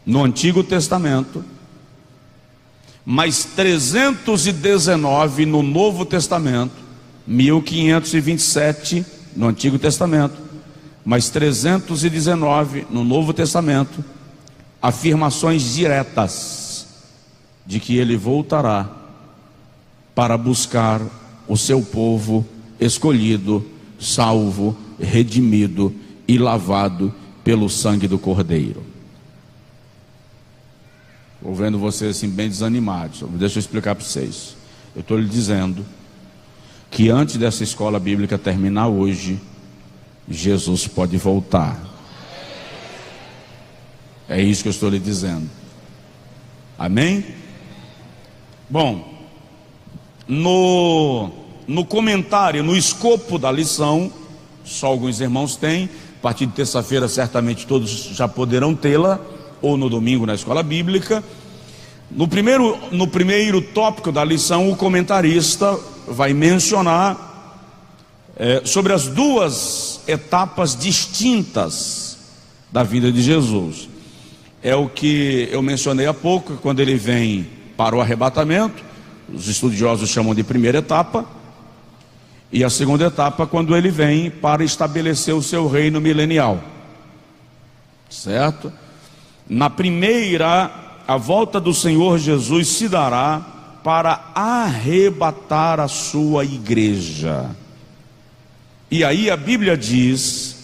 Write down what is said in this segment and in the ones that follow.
no Antigo Testamento, mais 319 no Novo Testamento, 1527 no Antigo Testamento, mais 319 no Novo Testamento, afirmações diretas de que ele voltará para buscar o seu povo escolhido, salvo, redimido e lavado pelo sangue do Cordeiro. Estou vendo vocês assim bem desanimados. Deixa eu explicar para vocês. Eu estou lhe dizendo que antes dessa escola bíblica terminar hoje, Jesus pode voltar. É isso que eu estou lhe dizendo. Amém? Bom, no comentário, no escopo da lição, só alguns irmãos têm. A partir de terça-feira certamente todos já poderão tê-la, ou no domingo na escola bíblica. No primeiro tópico da lição, o comentarista vai mencionar sobre as duas etapas distintas da vida de Jesus. É o que eu mencionei há pouco, quando ele vem para o arrebatamento, os estudiosos chamam de primeira etapa, e a segunda etapa quando ele vem para estabelecer o seu reino milenial, certo? Na primeira, a volta do Senhor Jesus se dará para arrebatar a sua igreja. E aí a Bíblia diz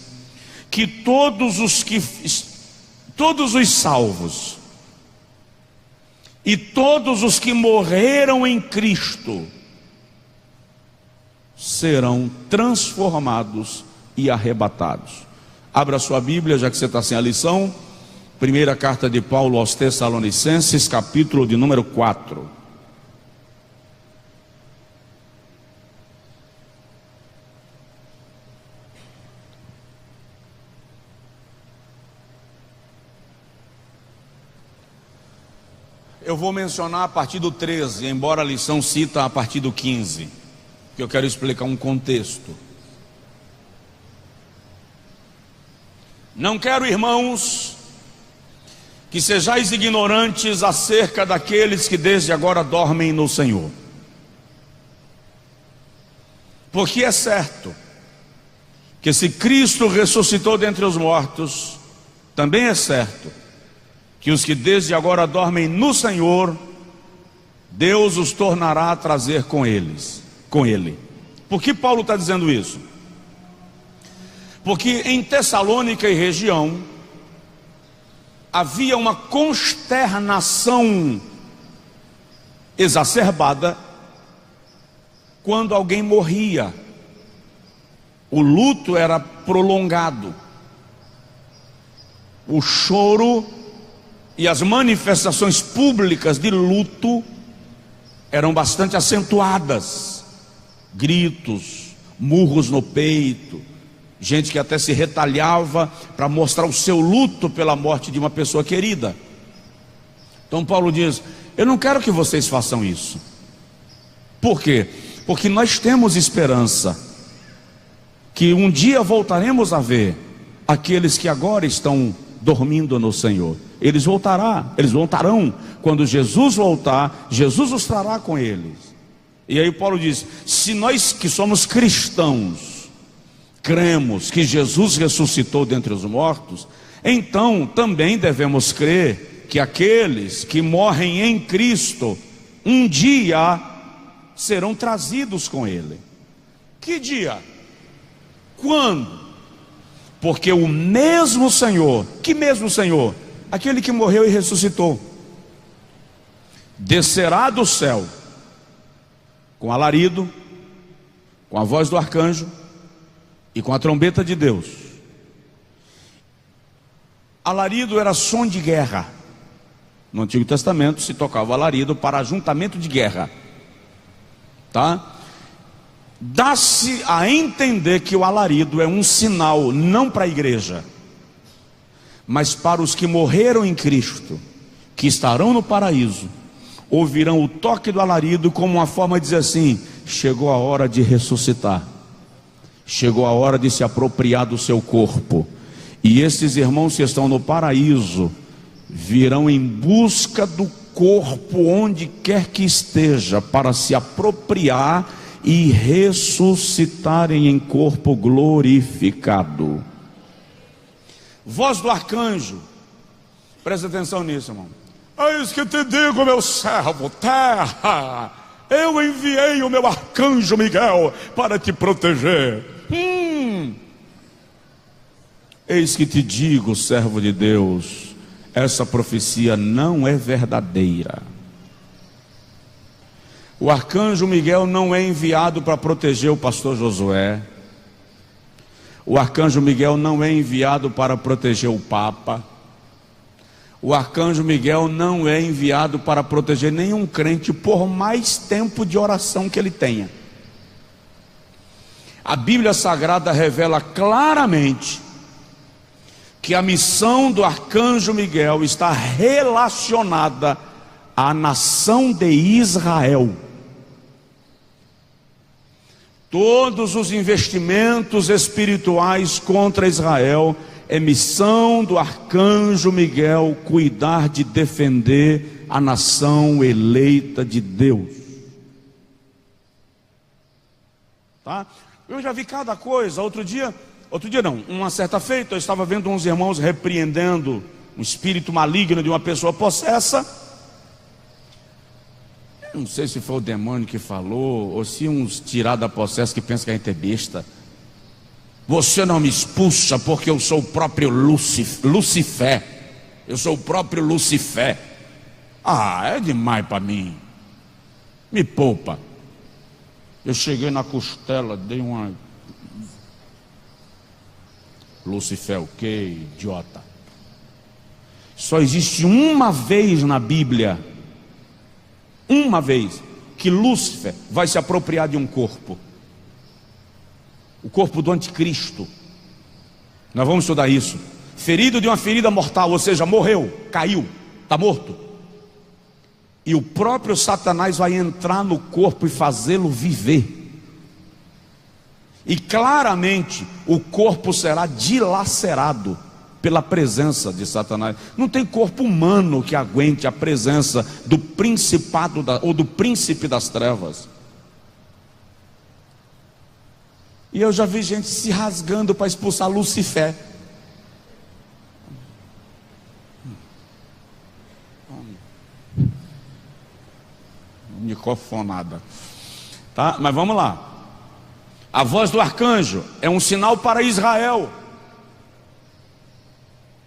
que todos os salvos e todos os que morreram em Cristo serão transformados e arrebatados. Abra sua Bíblia, já que você está sem a lição. Primeira carta de Paulo aos Tessalonicenses, capítulo de número 4. Eu vou mencionar a partir do 13, embora a lição cita a partir do 15, que eu quero explicar um contexto. Não quero, irmãos, que sejais ignorantes acerca daqueles que desde agora dormem no Senhor. Porque é certo que se Cristo ressuscitou dentre os mortos, também é certo que os que desde agora dormem no Senhor, Deus os tornará a trazer com Ele. Por que Paulo está dizendo isso? Porque em Tessalônica e região havia uma consternação exacerbada quando alguém morria. O luto era prolongado, o choro e as manifestações públicas de luto eram bastante acentuadas. Gritos, murros no peito, gente que até se retalhava para mostrar o seu luto pela morte de uma pessoa querida. Então Paulo diz: eu não quero que vocês façam isso. Por quê? Porque nós temos esperança que um dia voltaremos a ver aqueles que agora estão dormindo no Senhor. Eles voltarão. Quando Jesus voltar, Jesus os trará com eles. E aí Paulo diz: se nós que somos cristãos cremos que Jesus ressuscitou dentre os mortos, então também devemos crer que aqueles que morrem em Cristo um dia serão trazidos com Ele. Que dia? Quando? Porque o mesmo Senhor, que mesmo Senhor? Aquele que morreu e ressuscitou, descerá do céu com alarido, com a voz do arcanjo e com a trombeta de Deus. Alarido era som de guerra. No Antigo Testamento se tocava alarido para ajuntamento de guerra, tá? Dá-se a entender que o alarido é um sinal não para a igreja, mas para os que morreram em Cristo, que estarão no paraíso, ouvirão o toque do alarido como uma forma de dizer assim: chegou a hora de ressuscitar, chegou a hora de se apropriar do seu corpo. E esses irmãos que estão no paraíso virão em busca do corpo onde quer que esteja, para se apropriar e ressuscitarem em corpo glorificado. Voz do arcanjo, presta atenção nisso, irmão. Eis que te digo, meu servo, terra, eu enviei o meu arcanjo Miguel para te proteger. Eis que te digo, servo de Deus, essa profecia não é verdadeira. O arcanjo Miguel não é enviado para proteger o pastor Josué. O arcanjo Miguel não é enviado para proteger o Papa. O arcanjo Miguel não é enviado para proteger nenhum crente, por mais tempo de oração que ele tenha. A Bíblia Sagrada revela claramente que a missão do arcanjo Miguel está relacionada à nação de Israel. Todos os investimentos espirituais contra Israel é missão do arcanjo Miguel cuidar de defender a nação eleita de Deus. Tá? Eu já vi cada coisa. Outro dia não, uma certa feita eu estava vendo uns irmãos repreendendo um espírito maligno de uma pessoa possessa. Eu não sei se foi o demônio que falou, ou se uns tirados da possessa que pensam que a gente é besta. Você não me expulsa porque eu sou o próprio Lucifer. Eu sou o próprio Lucifer. É demais para mim. Me poupa. Eu cheguei na costela, dei uma... Lucifer o quê, idiota? Só existe uma vez na Bíblia, uma vez, que Lúcifer vai se apropriar de um corpo. O corpo do anticristo. Nós vamos estudar isso. Ferido de uma ferida mortal, ou seja, morreu, caiu, está morto. E o próprio Satanás vai entrar no corpo e fazê-lo viver. E claramente o corpo será dilacerado pela presença de Satanás. Não tem corpo humano que aguente a presença do principado ou do príncipe das trevas. E eu já vi gente se rasgando para expulsar Lucifer. Microfonada. Tá? Mas vamos lá. A voz do arcanjo é um sinal para Israel.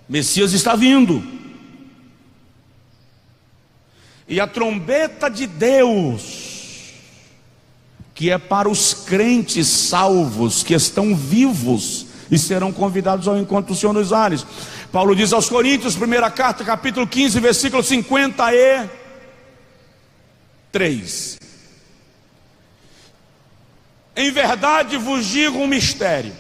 Messias está vindo. E a trombeta de Deus, que é para os crentes salvos, que estão vivos e serão convidados ao encontro do Senhor nos ares. Paulo diz aos Coríntios, primeira carta, capítulo 15, versículo 53. Em verdade vos digo um mistério: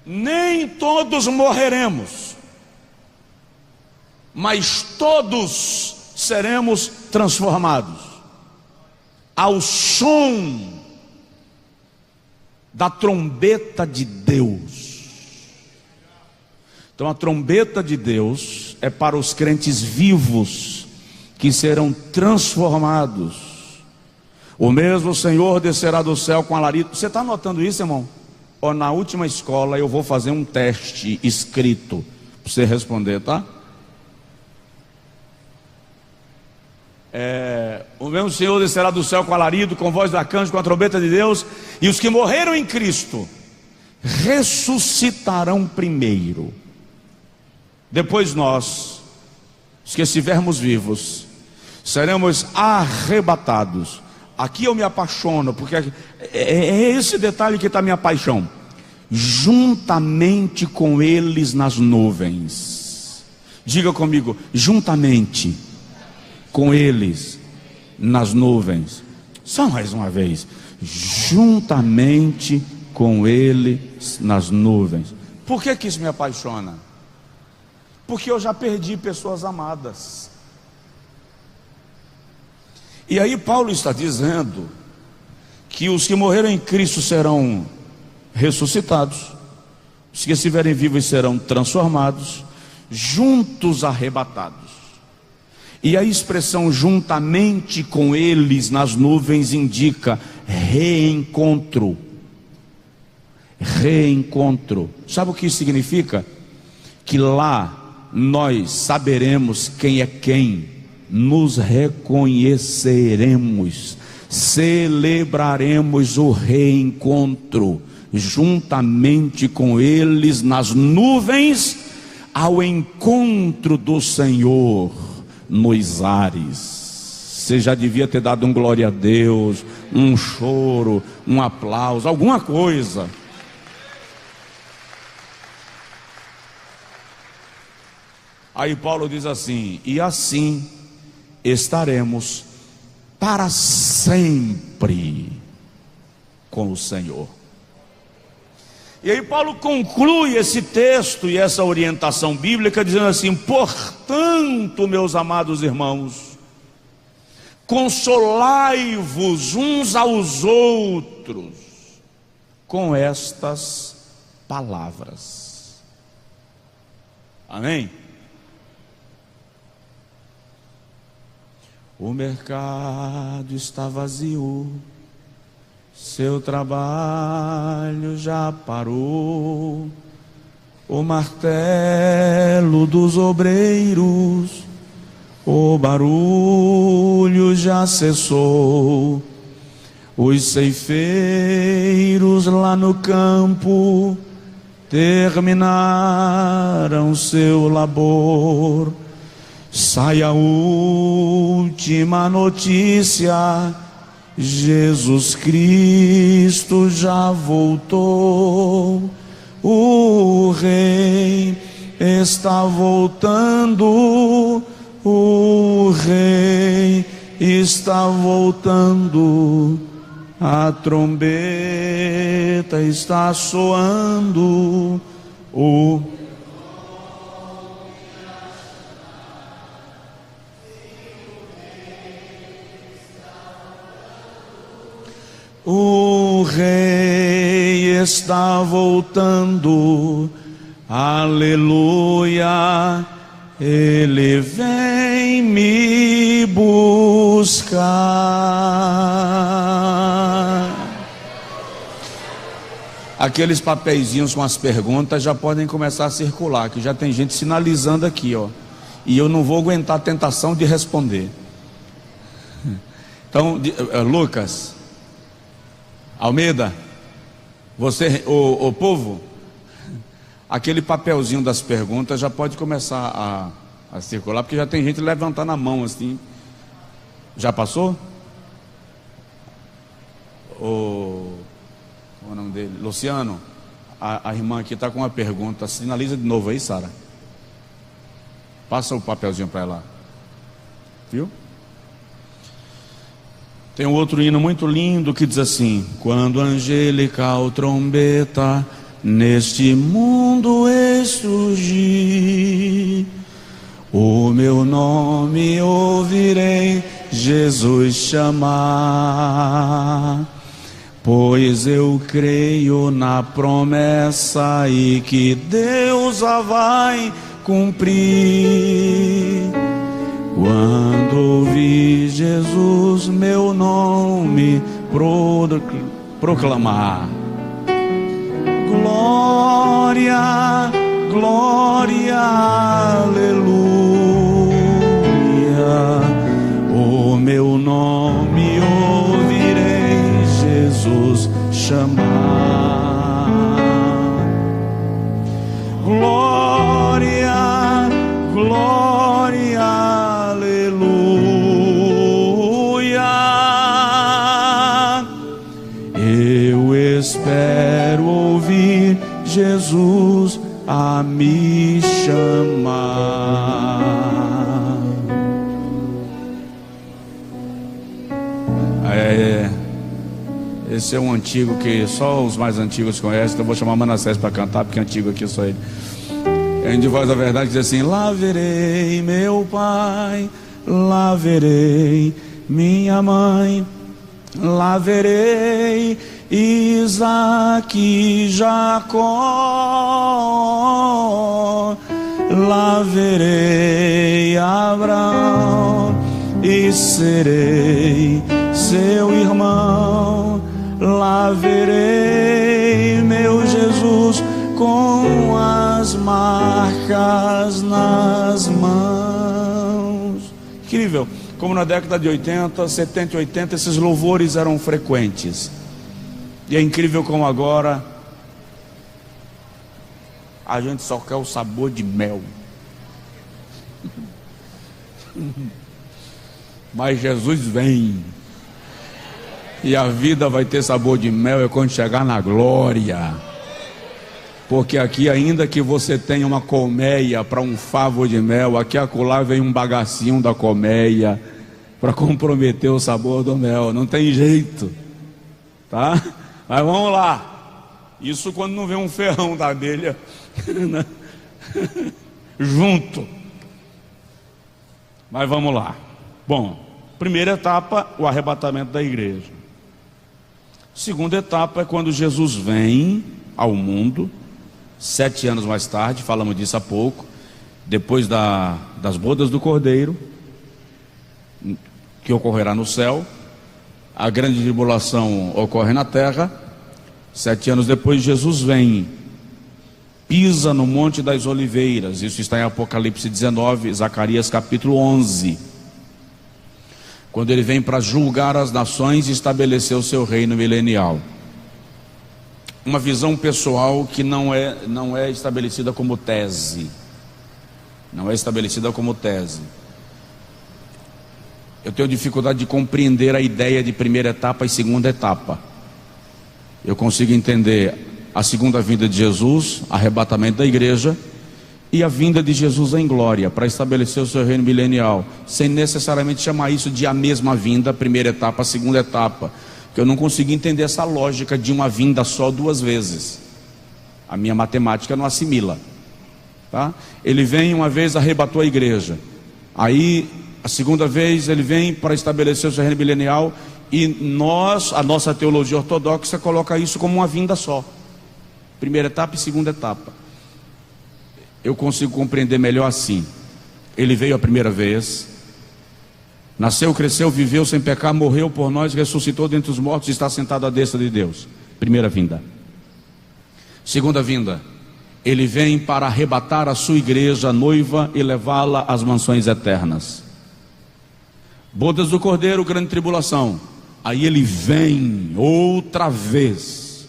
nem todos morreremos, mas todos seremos transformados ao som da trombeta de Deus. Então a trombeta de Deus é para os crentes vivos que serão transformados. O mesmo Senhor descerá do céu com alarido. Você está notando isso, irmão? Ó, na última escola eu vou fazer um teste escrito para você responder, tá? O mesmo Senhor descerá do céu com alarido, com voz do arcanjo, com a trombeta de Deus. E os que morreram em Cristo ressuscitarão primeiro. Depois nós, os que estivermos vivos, seremos arrebatados. Aqui eu me apaixono, porque é esse detalhe que está a minha paixão. Juntamente com eles nas nuvens. Diga comigo, juntamente com eles nas nuvens. Só mais uma vez. Juntamente com eles nas nuvens. Por que isso me apaixona? Porque eu já perdi pessoas amadas. E aí Paulo está dizendo que os que morreram em Cristo serão ressuscitados, Os que estiverem vivos serão transformados, juntos arrebatados. E a expressão juntamente com eles nas nuvens indica reencontro. Reencontro. Sabe o que isso significa? Que lá nós saberemos quem é quem, nos reconheceremos, celebraremos o reencontro juntamente com eles nas nuvens, ao encontro do Senhor nos ares. Você já devia ter dado um glória a Deus, um choro, um aplauso, alguma coisa. Aí Paulo diz assim: e assim estaremos para sempre com o Senhor. E aí Paulo conclui esse texto e essa orientação bíblica dizendo assim: portanto, meus amados irmãos, consolai-vos uns aos outros com estas palavras. Amém? O mercado está vazio, seu trabalho já parou, o martelo dos obreiros, o barulho já cessou, os ceifeiros lá no campo terminaram seu labor. Sai a última notícia: Jesus Cristo já voltou, o Rei está voltando, o Rei está voltando, a trombeta está soando, o Rei está voltando, aleluia, Ele vem me buscar. Aqueles papeizinhos com as perguntas já podem começar a circular, que já tem gente sinalizando aqui, ó. E eu não vou aguentar a tentação de responder. Então, Lucas, Almeida, você, o povo, aquele papelzinho das perguntas já pode começar a circular, porque já tem gente levantando a mão assim. Já passou? Qual é o nome dele? Luciano, a irmã aqui está com uma pergunta. Sinaliza de novo aí, Sara. Passa o papelzinho para ela. Viu? Tem um outro hino muito lindo que diz assim: quando angelical trombeta neste mundo surgir, o meu nome ouvirei Jesus chamar, pois eu creio na promessa e que Deus a vai cumprir. Quando ouvi Jesus meu nome proclamar, glória, glória, aleluia, o meu nome ouvirei Jesus chamar, glória, glória, aleluia, eu espero ouvir Jesus a me chamar. Esse é um antigo que só os mais antigos conhecem, então eu vou chamar Manassés para cantar, porque é antigo aqui só ele. Em De Voz da Verdade diz assim: lá verei meu pai, lá verei minha mãe, lá verei Isaque e Jacó. Lá verei Abraão e serei seu irmão. Lá verei meu Jesus com as marcas nas mãos. Incrível como na década de 80, 70 e 80 esses louvores eram frequentes. E é incrível como agora a gente só quer o sabor de mel. Mas Jesus vem. E a vida vai ter sabor de mel é quando chegar na glória. Porque aqui, ainda que você tenha uma colmeia para um favo de mel, aqui acolá vem um bagacinho da colmeia para comprometer o sabor do mel. Não tem jeito, tá? Mas vamos lá. Isso quando não vem um ferrão da abelha junto. Mas vamos lá. Bom, primeira etapa, o arrebatamento da igreja. Segunda etapa é quando Jesus vem ao mundo, 7 anos mais tarde, falamos disso há pouco, depois das bodas do Cordeiro, que ocorrerá no céu. A grande tribulação ocorre na terra. 7 anos depois, Jesus vem, pisa no Monte das Oliveiras. Isso está em Apocalipse 19, Zacarias capítulo 11. Quando ele vem para julgar as nações e estabelecer o seu reino milenial. Uma visão pessoal que não é estabelecida como tese. Não é estabelecida como tese. Eu tenho dificuldade de compreender a ideia de primeira etapa e segunda etapa. Eu consigo entender a segunda vinda de Jesus, arrebatamento da igreja, e a vinda de Jesus em glória, para estabelecer o seu reino milenial, sem necessariamente chamar isso de a mesma vinda, primeira etapa, segunda etapa, porque eu não consigo entender essa lógica de uma vinda só 2 vezes. A minha matemática não assimila, tá? Ele vem uma vez, arrebatou a igreja, aí a segunda vez ele vem para estabelecer o seu reino milenial, e a nossa teologia ortodoxa coloca isso como uma vinda só, primeira etapa e segunda etapa. Eu consigo compreender melhor assim. Ele veio a primeira vez, nasceu, cresceu, viveu sem pecar, morreu por nós, ressuscitou dentre os mortos e está sentado à destra de Deus. Primeira vinda. Segunda vinda, ele vem para arrebatar a sua igreja, a noiva, e levá-la às mansões eternas. Bodas do Cordeiro, grande tribulação. Aí ele vem outra vez,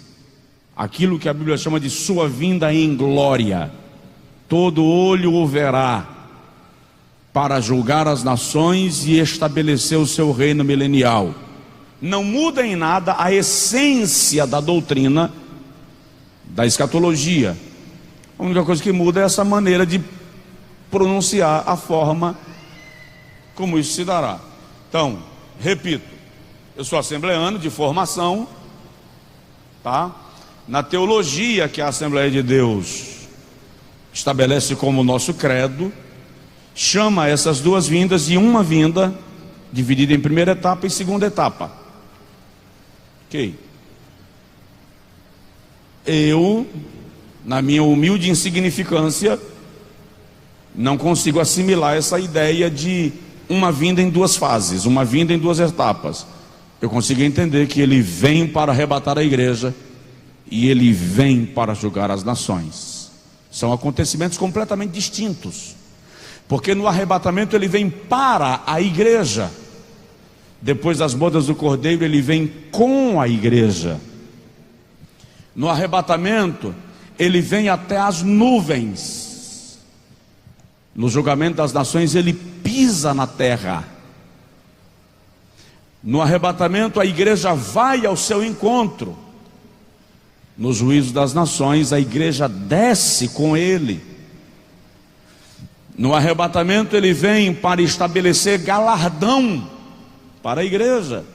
aquilo que a Bíblia chama de sua vinda em glória. Todo olho o verá, para julgar as nações e estabelecer o seu reino milenial. Não muda em nada a essência da doutrina da escatologia. A única coisa que muda é essa maneira de pronunciar a forma como isso se dará. Então, repito, eu sou assembleano de formação, tá? Na teologia que a Assembleia de Deus estabelece como nosso credo, chama essas 2 vindas de uma vinda, dividida em primeira etapa e segunda etapa. Ok? Eu, na minha humilde insignificância, não consigo assimilar essa ideia de uma vinda em 2 fases, uma vinda em 2 etapas. Eu consigo entender que ele vem para arrebatar a igreja e ele vem para julgar as nações. São acontecimentos completamente distintos, porque no arrebatamento ele vem para a igreja, depois das bodas do Cordeiro ele vem com a igreja. No arrebatamento ele vem até as nuvens. No julgamento das nações ele pisa na terra. No arrebatamento a igreja vai ao seu encontro. No juízo das nações a igreja desce com ele. No arrebatamento ele vem para estabelecer galardão para a igreja.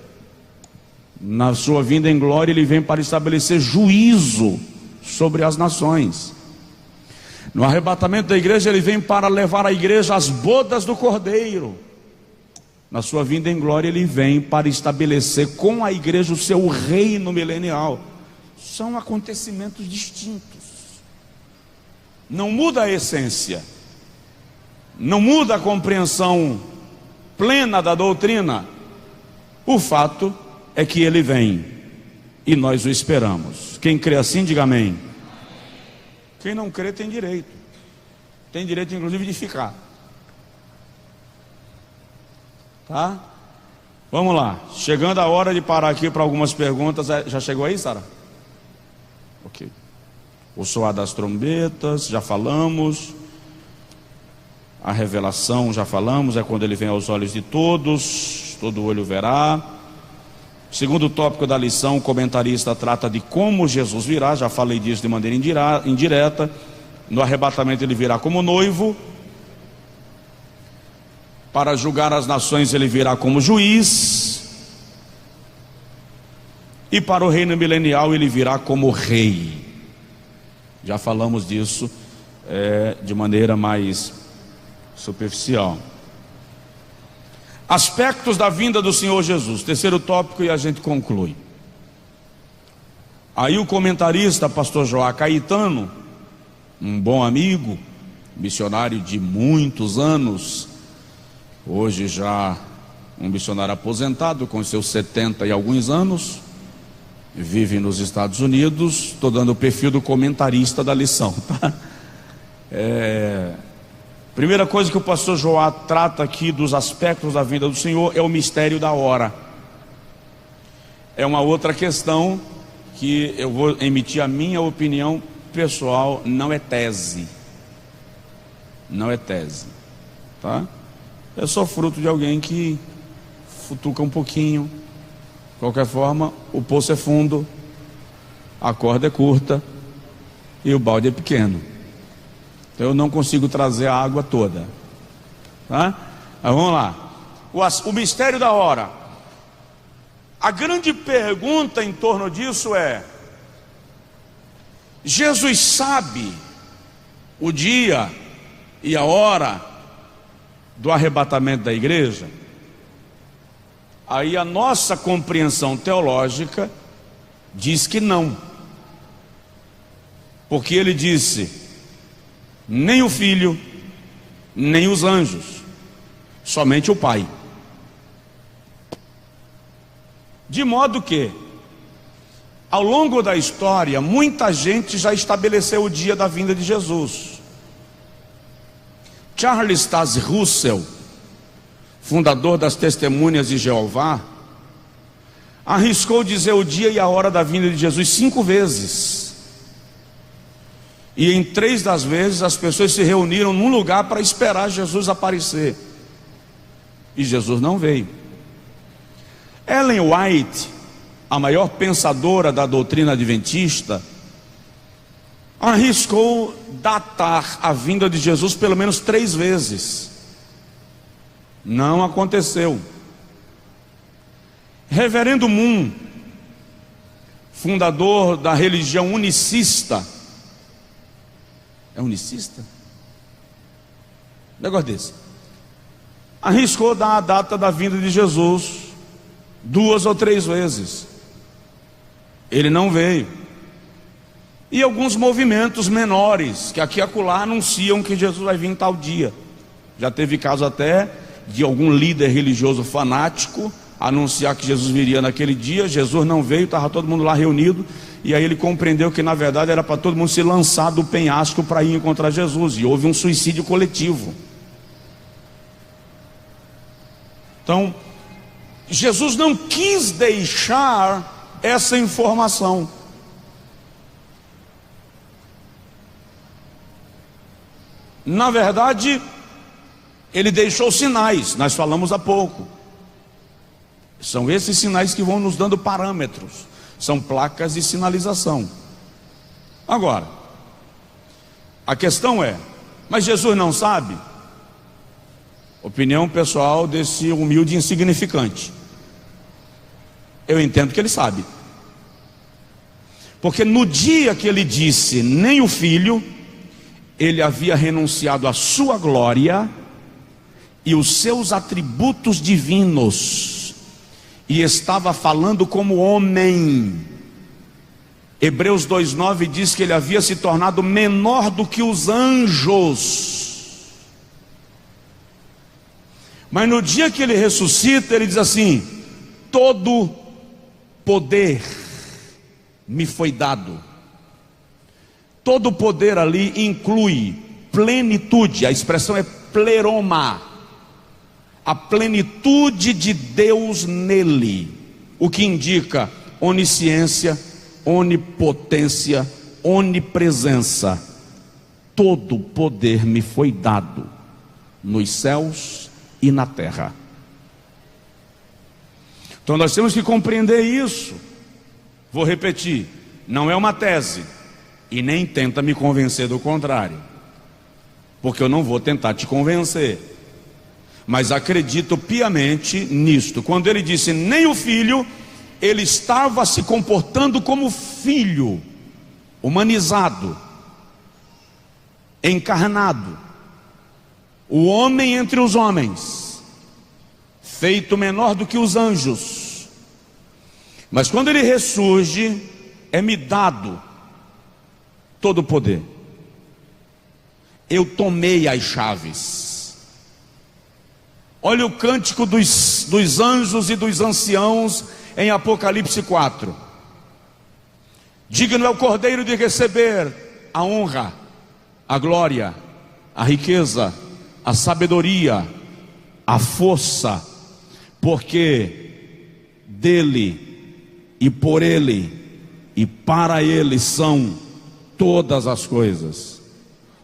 Na sua vinda em glória ele vem para estabelecer juízo sobre as nações. No arrebatamento da igreja ele vem para levar a igreja às bodas do Cordeiro. Na sua vinda em glória, ele vem para estabelecer com a igreja o seu reino milenial. São acontecimentos distintos. Não muda a essência, não muda a compreensão plena da doutrina. O fato é que ele vem e nós o esperamos. Quem crê assim, diga amém. Quem não crê tem direito inclusive de ficar. Tá? Vamos lá, chegando a hora de parar aqui para algumas perguntas. Já chegou aí, Sara? Ok. O soar das trombetas, já falamos. A revelação, já falamos, é quando ele vem aos olhos de todos, todo olho verá. Segundo tópico da lição, o comentarista trata de como Jesus virá. Já falei disso de maneira indireta. No arrebatamento ele virá como noivo. Para julgar as nações ele virá como juiz. E para o reino milenial ele virá como rei. Já falamos disso de maneira mais superficial. Aspectos da vinda do Senhor Jesus. Terceiro tópico e a gente conclui. Aí o comentarista, pastor Joá Caetano, um bom amigo, missionário de muitos anos, hoje já um missionário aposentado com seus 70 e alguns anos, vive nos Estados Unidos. Estou dando o perfil do comentarista da lição, tá? Primeira coisa que o pastor Joá trata aqui dos aspectos da vinda do Senhor é o mistério da hora. É uma outra questão que eu vou emitir a minha opinião pessoal, não é tese. Não é tese, tá? É só fruto de alguém que futuca um pouquinho. De qualquer forma, o poço é fundo, a corda é curta e o balde é pequeno. Então eu não consigo trazer a água toda, tá? Mas vamos lá. O mistério da hora. A grande pergunta em torno disso é: Jesus sabe o dia e a hora do arrebatamento da igreja? Aí a nossa compreensão teológica diz que não, porque ele disse: nem o Filho, nem os anjos, somente o Pai. De modo que, ao longo da história, muita gente já estabeleceu o dia da vinda de Jesus. Charles Taze Russell, fundador das Testemunhas de Jeová, arriscou dizer o dia e a hora da vinda de Jesus 5 vezes. E em 3 das vezes as pessoas se reuniram num lugar para esperar Jesus aparecer. E Jesus não veio. Ellen White, a maior pensadora da doutrina adventista, arriscou datar a vinda de Jesus pelo menos 3 vezes. Não aconteceu. Reverendo Moon, fundador da religião unicista, é unicista? Negócio desse. Arriscou dar a data da vinda de Jesus 2 ou 3 vezes. Ele não veio. E alguns movimentos menores, que aqui e acolá anunciam que Jesus vai vir em tal dia. Já teve caso até de algum líder religioso fanático anunciar que Jesus viria naquele dia. Jesus não veio, estava todo mundo lá reunido. E aí ele compreendeu que na verdade era para todo mundo se lançar do penhasco para ir encontrar Jesus. E houve um suicídio coletivo. Então, Jesus não quis deixar essa informação. Na verdade, ele deixou sinais, nós falamos há pouco. São esses sinais que vão nos dando parâmetros. São placas de sinalização. Agora, a questão é: mas Jesus não sabe? Opinião pessoal desse humilde insignificante. Eu entendo que ele sabe. Porque no dia que ele disse nem o Filho, ele havia renunciado à sua glória e os seus atributos divinos, e estava falando como homem. Hebreus 2:9 diz que ele havia se tornado menor do que os anjos. Mas no dia que ele ressuscita, ele diz assim: todo poder me foi dado. Todo poder ali inclui plenitude, a expressão é pleroma, a plenitude de Deus nele, o que indica onisciência, onipotência, onipresença. Todo poder me foi dado nos céus e na terra. Então nós temos que compreender isso. Vou repetir, não é uma tese, e nem tenta me convencer do contrário, porque eu não vou tentar te convencer, mas acredito piamente nisto. Quando ele disse nem o filho, ele estava se comportando como filho, humanizado, encarnado, o homem entre os homens, feito menor do que os anjos. Mas quando ele ressurge, é-me dado todo o poder. Eu tomei as chaves. Olha o cântico dos anjos e dos anciãos em Apocalipse 4. Digno é o Cordeiro de receber a honra, a glória, a riqueza, a sabedoria, a força, porque dele e por ele e para ele são todas as coisas.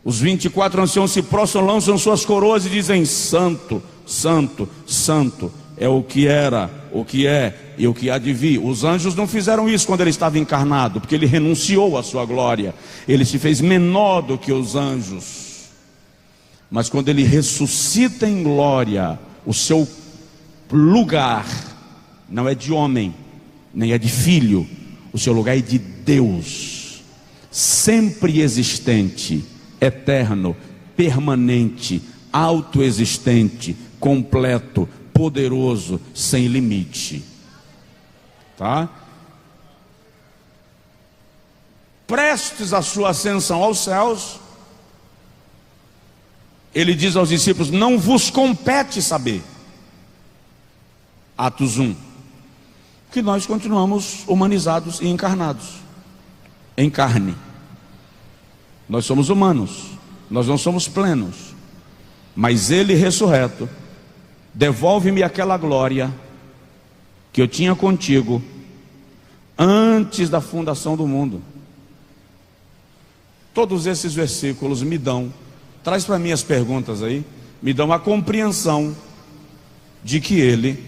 Os 24 anciãos se prostram, lançam suas coroas e dizem: Santo, Santo, Santo é o que era, o que é e o que há de vir. Os anjos não fizeram isso quando ele estava encarnado, porque ele renunciou à sua glória, ele se fez menor do que os anjos. Mas quando ele ressuscita em glória, o seu lugar não é de homem, nem é de filho, o seu lugar é de Deus, sempre existente, eterno, permanente, autoexistente, completo, poderoso, sem limite. Tá? Prestes à sua ascensão aos céus, ele diz aos discípulos: não vos compete saber. Atos 1. Que nós continuamos humanizados e encarnados, em carne. Nós somos humanos, nós não somos plenos, mas ele ressurreto devolve-me aquela glória que eu tinha contigo antes da fundação do mundo. Todos esses versículos me dão, traz para mim as perguntas aí, me dão a compreensão de que ele,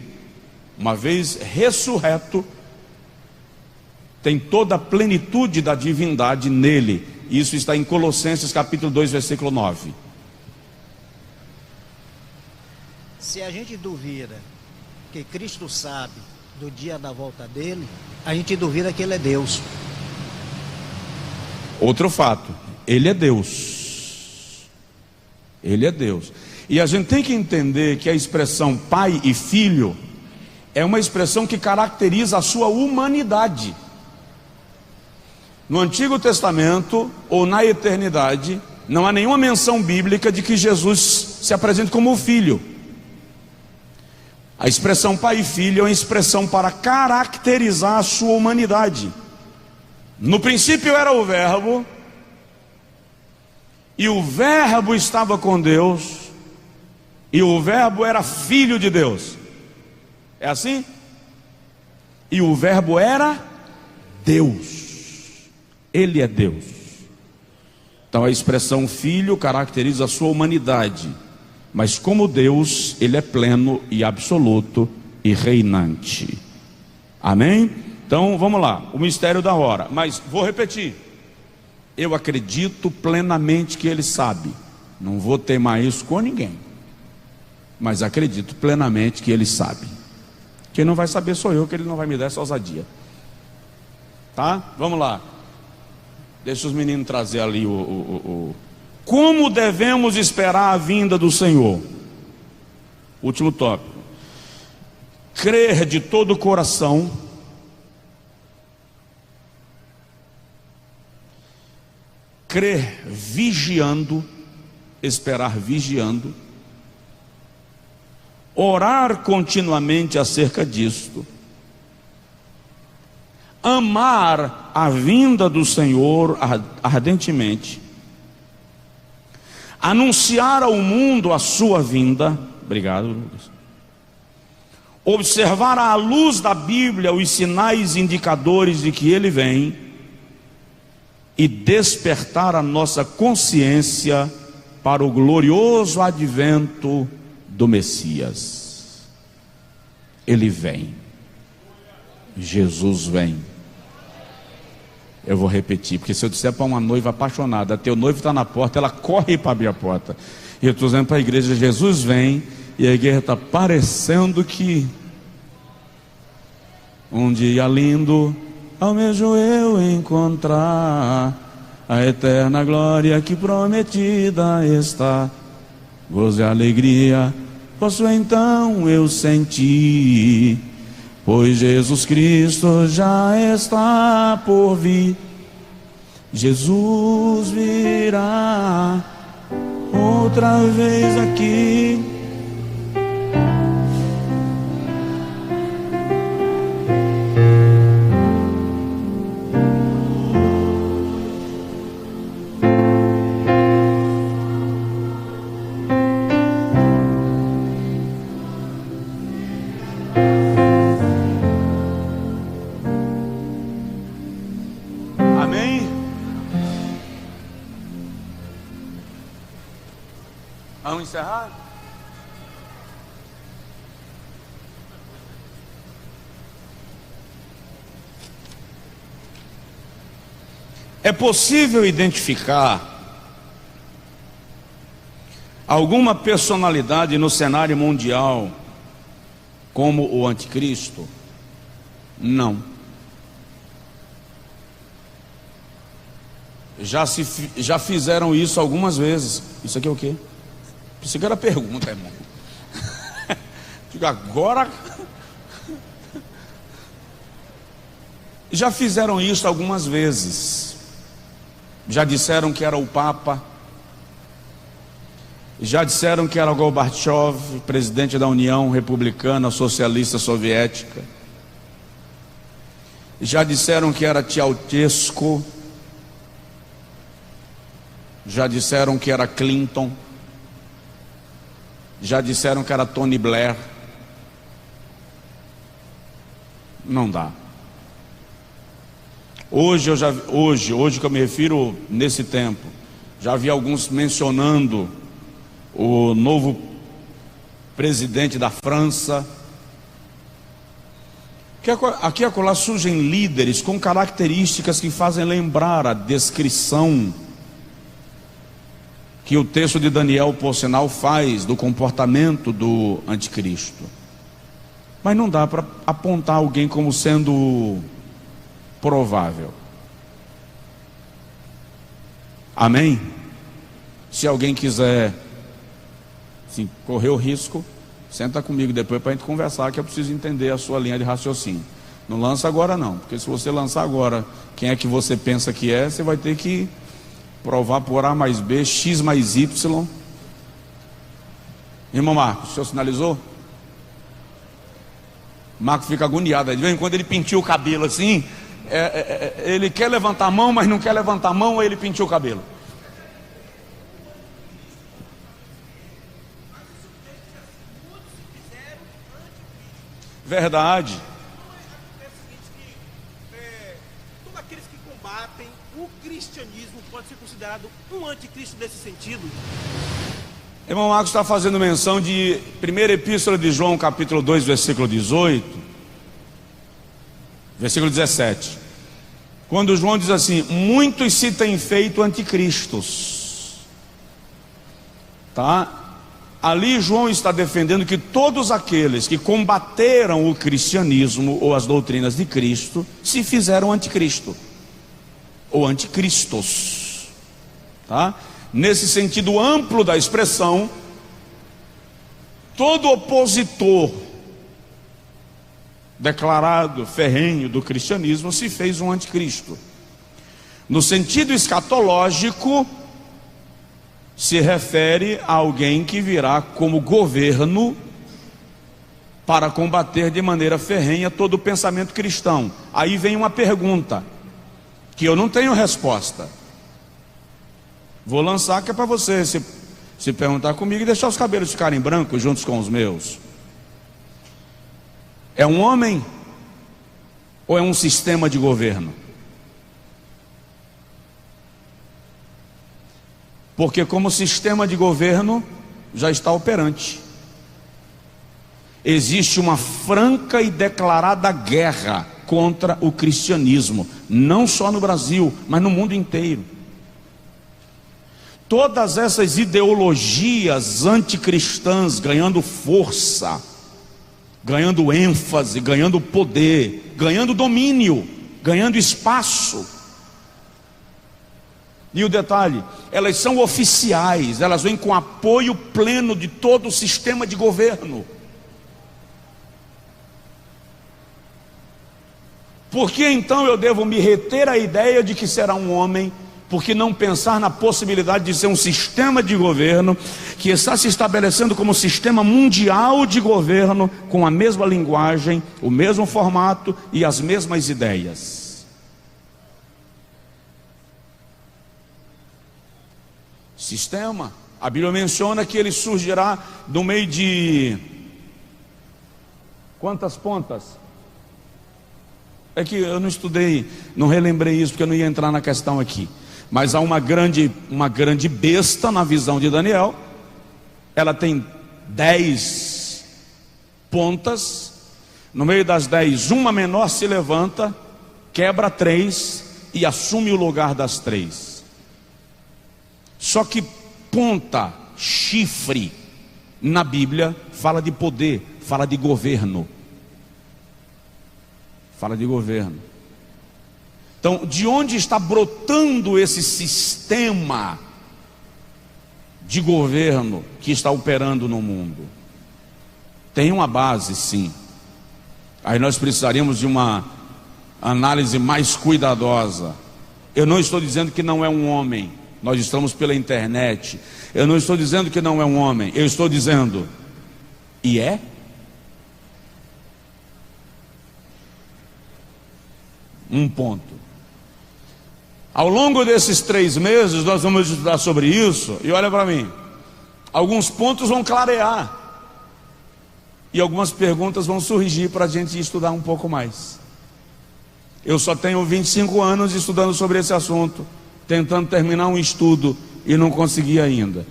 uma vez ressurreto, tem toda a plenitude da divindade nele. Isso está em Colossenses capítulo 2, versículo 9. Se a gente duvida que Cristo sabe do dia da volta dele, a gente duvida que ele é Deus. Outro fato, ele é Deus. Ele é Deus. E a gente tem que entender que a expressão pai e filho é uma expressão que caracteriza a sua humanidade. No Antigo Testamento ou na eternidade, não há nenhuma menção bíblica de que Jesus se apresente como o filho. A expressão pai e filho é uma expressão para caracterizar a sua humanidade. No princípio era o Verbo, e o Verbo estava com Deus, e o Verbo era filho de Deus. É assim? E o Verbo era Deus. Ele é Deus. Então a expressão filho caracteriza a sua humanidade, mas como Deus, ele é pleno e absoluto e reinante. Amém? Então vamos lá, o mistério da hora. Mas vou repetir, eu acredito plenamente que ele sabe. Não vou teimar isso com ninguém, mas acredito plenamente que ele sabe. Quem não vai saber sou eu, que ele não vai me dar essa ousadia. Tá? Vamos lá. Deixa os meninos trazer ali Como devemos esperar a vinda do Senhor? Último tópico. Crer de todo o coração. Crer vigiando, esperar vigiando. Orar continuamente acerca disto. Amar a vinda do Senhor ardentemente. Anunciar ao mundo a sua vinda. Obrigado, Lucas. Observar à luz da Bíblia os sinais indicadores de que Ele vem. E despertar a nossa consciência para o glorioso advento do Messias. Ele vem. Jesus vem. Eu vou repetir, porque se eu disser para uma noiva apaixonada, teu noivo está na porta, ela corre para abrir a porta. E eu estou dizendo para a igreja, Jesus vem, e a igreja está parecendo que um dia lindo almejo eu encontrar a eterna glória que prometida está. Gozo e alegria posso então eu sentir, pois Jesus Cristo já está por vir. Jesus virá outra vez aqui. Vamos encerrar? É possível identificar alguma personalidade no cenário mundial como o anticristo? Não. Já fizeram isso algumas vezes. Isso aqui é o quê? Isso aqui era pergunta, irmão. Digo, agora. Já fizeram isso algumas vezes. Já disseram que era o Papa. Já disseram que era Gorbachev, presidente da União Republicana Socialista Soviética. Já disseram que era Ceausescu. Já disseram que era Clinton. Já disseram que era Tony Blair. Não dá. Hoje que eu me refiro nesse tempo, já vi alguns mencionando o novo presidente da França. Aqui e acolá surgem líderes com características que fazem lembrar a descrição que o texto de Daniel, por sinal, faz do comportamento do anticristo. Mas não dá para apontar alguém como sendo provável. Amém? Se alguém quiser assim, correr o risco, senta comigo depois para a gente conversar, que eu preciso entender a sua linha de raciocínio. Não lança agora não, porque se você lançar agora quem é que você pensa que é, você vai ter que provar por A mais B, X mais Y. Irmão Marcos, o senhor sinalizou? Marcos fica agoniado. De vez em quando ele pintou o cabelo assim. Ele quer levantar a mão, mas não quer levantar a mão, aí ele pintou o cabelo. Verdade. Todos aqueles que combatem o cristianismo pode ser considerado um anticristo nesse sentido? Irmão Marcos está fazendo menção de 1ª Epístola de João, capítulo 2, versículo 18, versículo 17. Quando João diz assim: muitos se têm feito anticristos. Tá? Ali João está defendendo que todos aqueles que combateram o cristianismo ou as doutrinas de Cristo se fizeram anticristo ou anticristos. Tá? Nesse sentido amplo da expressão, todo opositor declarado ferrenho do cristianismo se fez um anticristo. No sentido escatológico, se refere a alguém que virá como governo para combater de maneira ferrenha todo o pensamento cristão. Aí vem uma pergunta que eu não tenho resposta. Vou lançar, que é para você se perguntar comigo e deixar os cabelos ficarem brancos juntos com os meus. É um homem ou é um sistema de governo? Porque como sistema de governo já está operante. Existe uma franca e declarada guerra contra o cristianismo, não só no Brasil, mas no mundo inteiro. Todas essas ideologias anticristãs ganhando força, ganhando ênfase, ganhando poder, ganhando domínio, ganhando espaço. E o detalhe, elas são oficiais, elas vêm com apoio pleno de todo o sistema de governo. Por que então eu devo me reter à ideia de que será um homem? Por que não pensar na possibilidade de ser um sistema de governo que está se estabelecendo como sistema mundial de governo, com a mesma linguagem, o mesmo formato e as mesmas ideias? Sistema. A Bíblia menciona que ele surgirá no meio de quantas pontas? É que eu não estudei, não relembrei isso porque eu não ia entrar na questão aqui. Mas há uma grande besta na visão de Daniel. Ela tem 10 pontas. No meio das 10, uma menor se levanta, quebra 3 e assume o lugar das 3. Só que ponta, chifre, na Bíblia fala de poder, fala de governo. Fala de governo. Então, de onde está brotando esse sistema de governo que está operando no mundo? Tem uma base, sim. Aí nós precisaríamos de uma análise mais cuidadosa. Eu não estou dizendo que não é um homem. Nós estamos pela internet. Eu não estou dizendo que não é um homem. Eu estou dizendo, e é? Um ponto. Ao longo desses 3 meses nós vamos estudar sobre isso. E olha para mim, alguns pontos vão clarear e algumas perguntas vão surgir para a gente estudar um pouco mais. Eu só tenho 25 anos estudando sobre esse assunto, tentando terminar um estudo e não consegui ainda.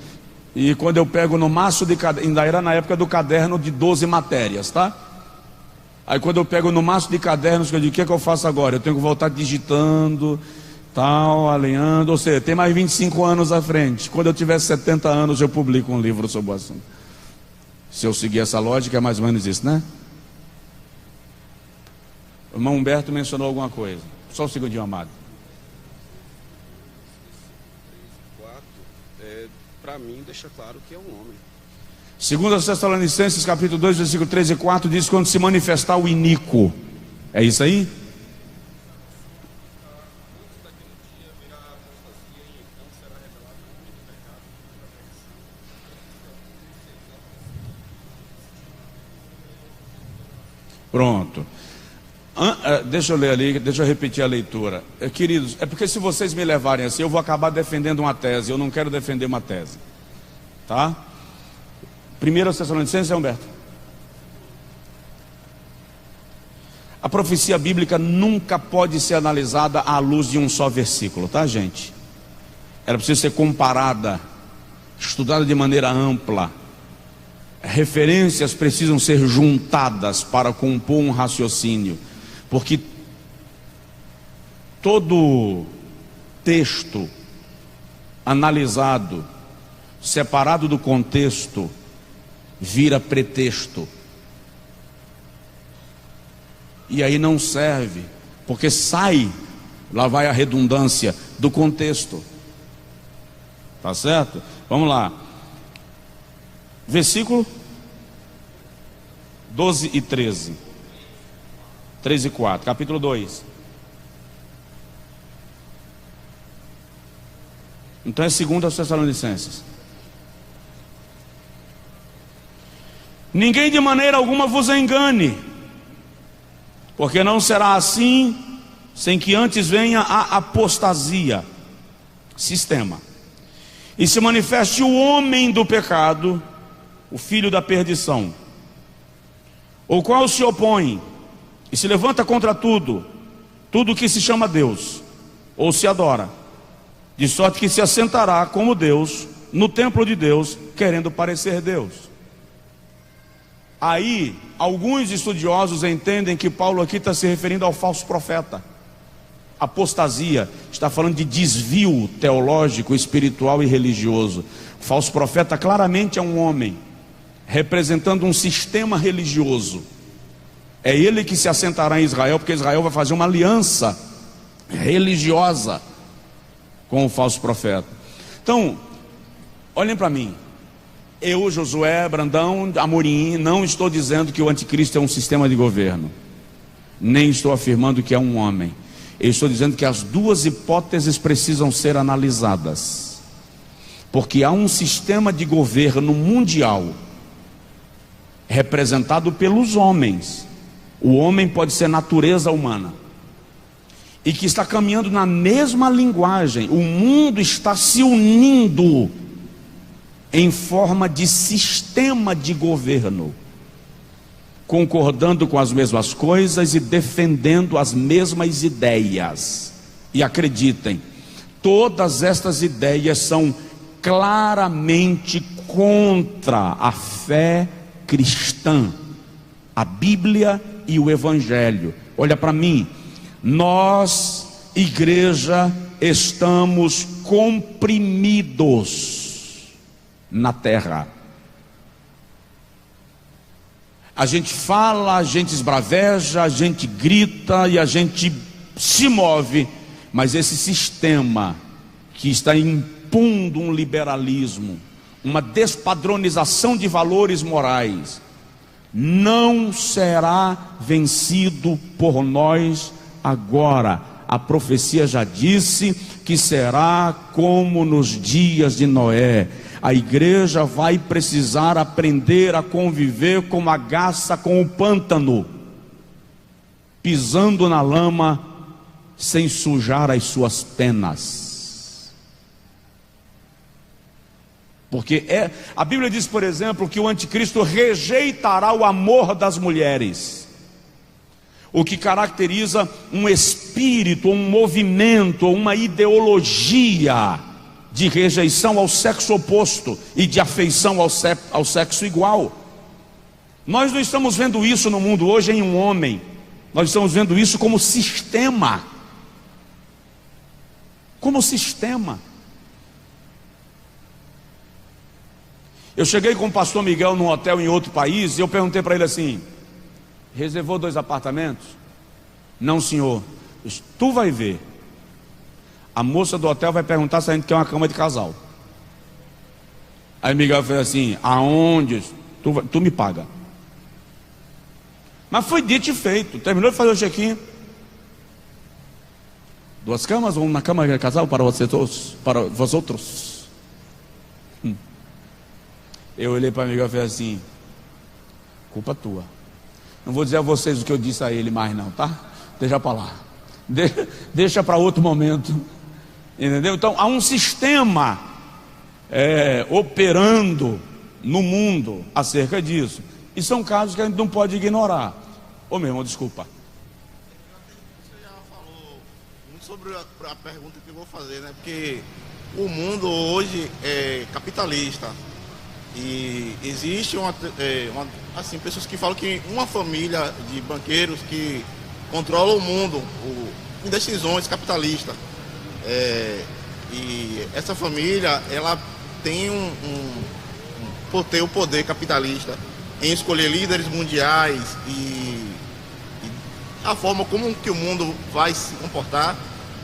E quando eu pego no maço de caderno, ainda era na época do caderno de 12 matérias, tá? Aí quando eu pego no maço de cadernos, eu digo, o que é que eu faço agora? Eu tenho que voltar digitando, tal, alinhando. Ou seja, tem mais 25 anos à frente. Quando eu tiver 70 anos, eu publico um livro sobre o assunto. Se eu seguir essa lógica, é mais ou menos isso, né? O irmão Humberto mencionou alguma coisa. Só um segundinho, amado. Para mim, deixa claro que é um homem. 2 Tessalonicenses capítulo 2, versículo 3 e 4 diz: quando se manifestar o iníquo. É isso aí? Pronto. Deixa eu ler ali, deixa eu repetir a leitura. Queridos, é porque se vocês me levarem assim, eu vou acabar defendendo uma tese. Eu não quero defender uma tese. Tá? 1 Tessalonicenses, Humberto. A profecia bíblica nunca pode ser analisada à luz de um só versículo, tá, gente? Ela precisa ser comparada, estudada de maneira ampla. Referências precisam ser juntadas para compor um raciocínio, porque todo texto analisado, separado do contexto, vira pretexto. E aí não serve, porque sai, lá vai a redundância, do contexto. Tá certo? Vamos lá. Versículo 12 e 13. 3 e 4, capítulo 2. Então é 2 Tessalonicenses. Ninguém de maneira alguma vos engane, porque não será assim, sem que antes venha a apostasia, sistema, e se manifeste o homem do pecado, o filho da perdição, o qual se opõe e se levanta contra tudo que se chama Deus, ou se adora, de sorte que se assentará como Deus, no templo de Deus, querendo parecer Deus. Aí, alguns estudiosos entendem que Paulo aqui está se referindo ao falso profeta. Apostasia, está falando de desvio teológico, espiritual e religioso. O falso profeta claramente é um homem, representando um sistema religioso. É ele que se assentará em Israel, porque Israel vai fazer uma aliança religiosa com o falso profeta. Então, olhem para mim. Eu, Josué, Brandão, Amorim, não estou dizendo que o anticristo é um sistema de governo, nem estou afirmando que é um homem. Eu estou dizendo que as duas hipóteses precisam ser analisadas, porque há um sistema de governo mundial representado pelos homens. O homem pode ser natureza humana, e que está caminhando na mesma linguagem. O mundo está se unindo em forma de sistema de governo, concordando com as mesmas coisas e defendendo as mesmas ideias. E acreditem, todas estas ideias são claramente contra a fé cristã, a Bíblia e o Evangelho. Olha para mim, nós, igreja, estamos comprimidos na terra. A gente fala, a gente esbraveja, a gente grita e a gente se move, mas esse sistema que está impondo um liberalismo, uma despadronização de valores morais, não será vencido por nós agora. A profecia já disse que será como nos dias de Noé. A igreja vai precisar aprender a conviver como a garça com o pântano, pisando na lama sem sujar as suas penas. Porque a Bíblia diz, por exemplo, que o anticristo rejeitará o amor das mulheres, o que caracteriza um espírito, um movimento, uma ideologia de rejeição ao sexo oposto e de afeição ao sexo igual. Nós não estamos vendo isso no mundo hoje em um homem, nós estamos vendo isso como sistema. Como sistema. Eu cheguei com o pastor Miguel num hotel em outro país e eu perguntei para ele assim: reservou 2 apartamentos? Não, senhor. Eu disse, tu vai ver. A moça do hotel vai perguntar se a gente quer uma cama de casal. Aí Miguel fez assim: aonde? Tu me paga. Mas foi dito e feito. Terminou de fazer o check-in. 2 camas, uma cama de casal para vós outros. Eu olhei para Miguel e falei assim: culpa tua. Não vou dizer a vocês o que eu disse a ele mais não, tá? Deixa para lá. Deixa para outro momento. Entendeu? Então há um sistema operando no mundo acerca disso. E são casos que a gente não pode ignorar. Ô meu irmão, desculpa. Você já falou muito sobre a pergunta que eu vou fazer, né? Porque o mundo hoje é capitalista. E existe assim, pessoas que falam que uma família de banqueiros que controla o mundo em decisões capitalistas. E essa família, ela tem o poder capitalista em escolher líderes mundiais e a forma como que o mundo vai se comportar.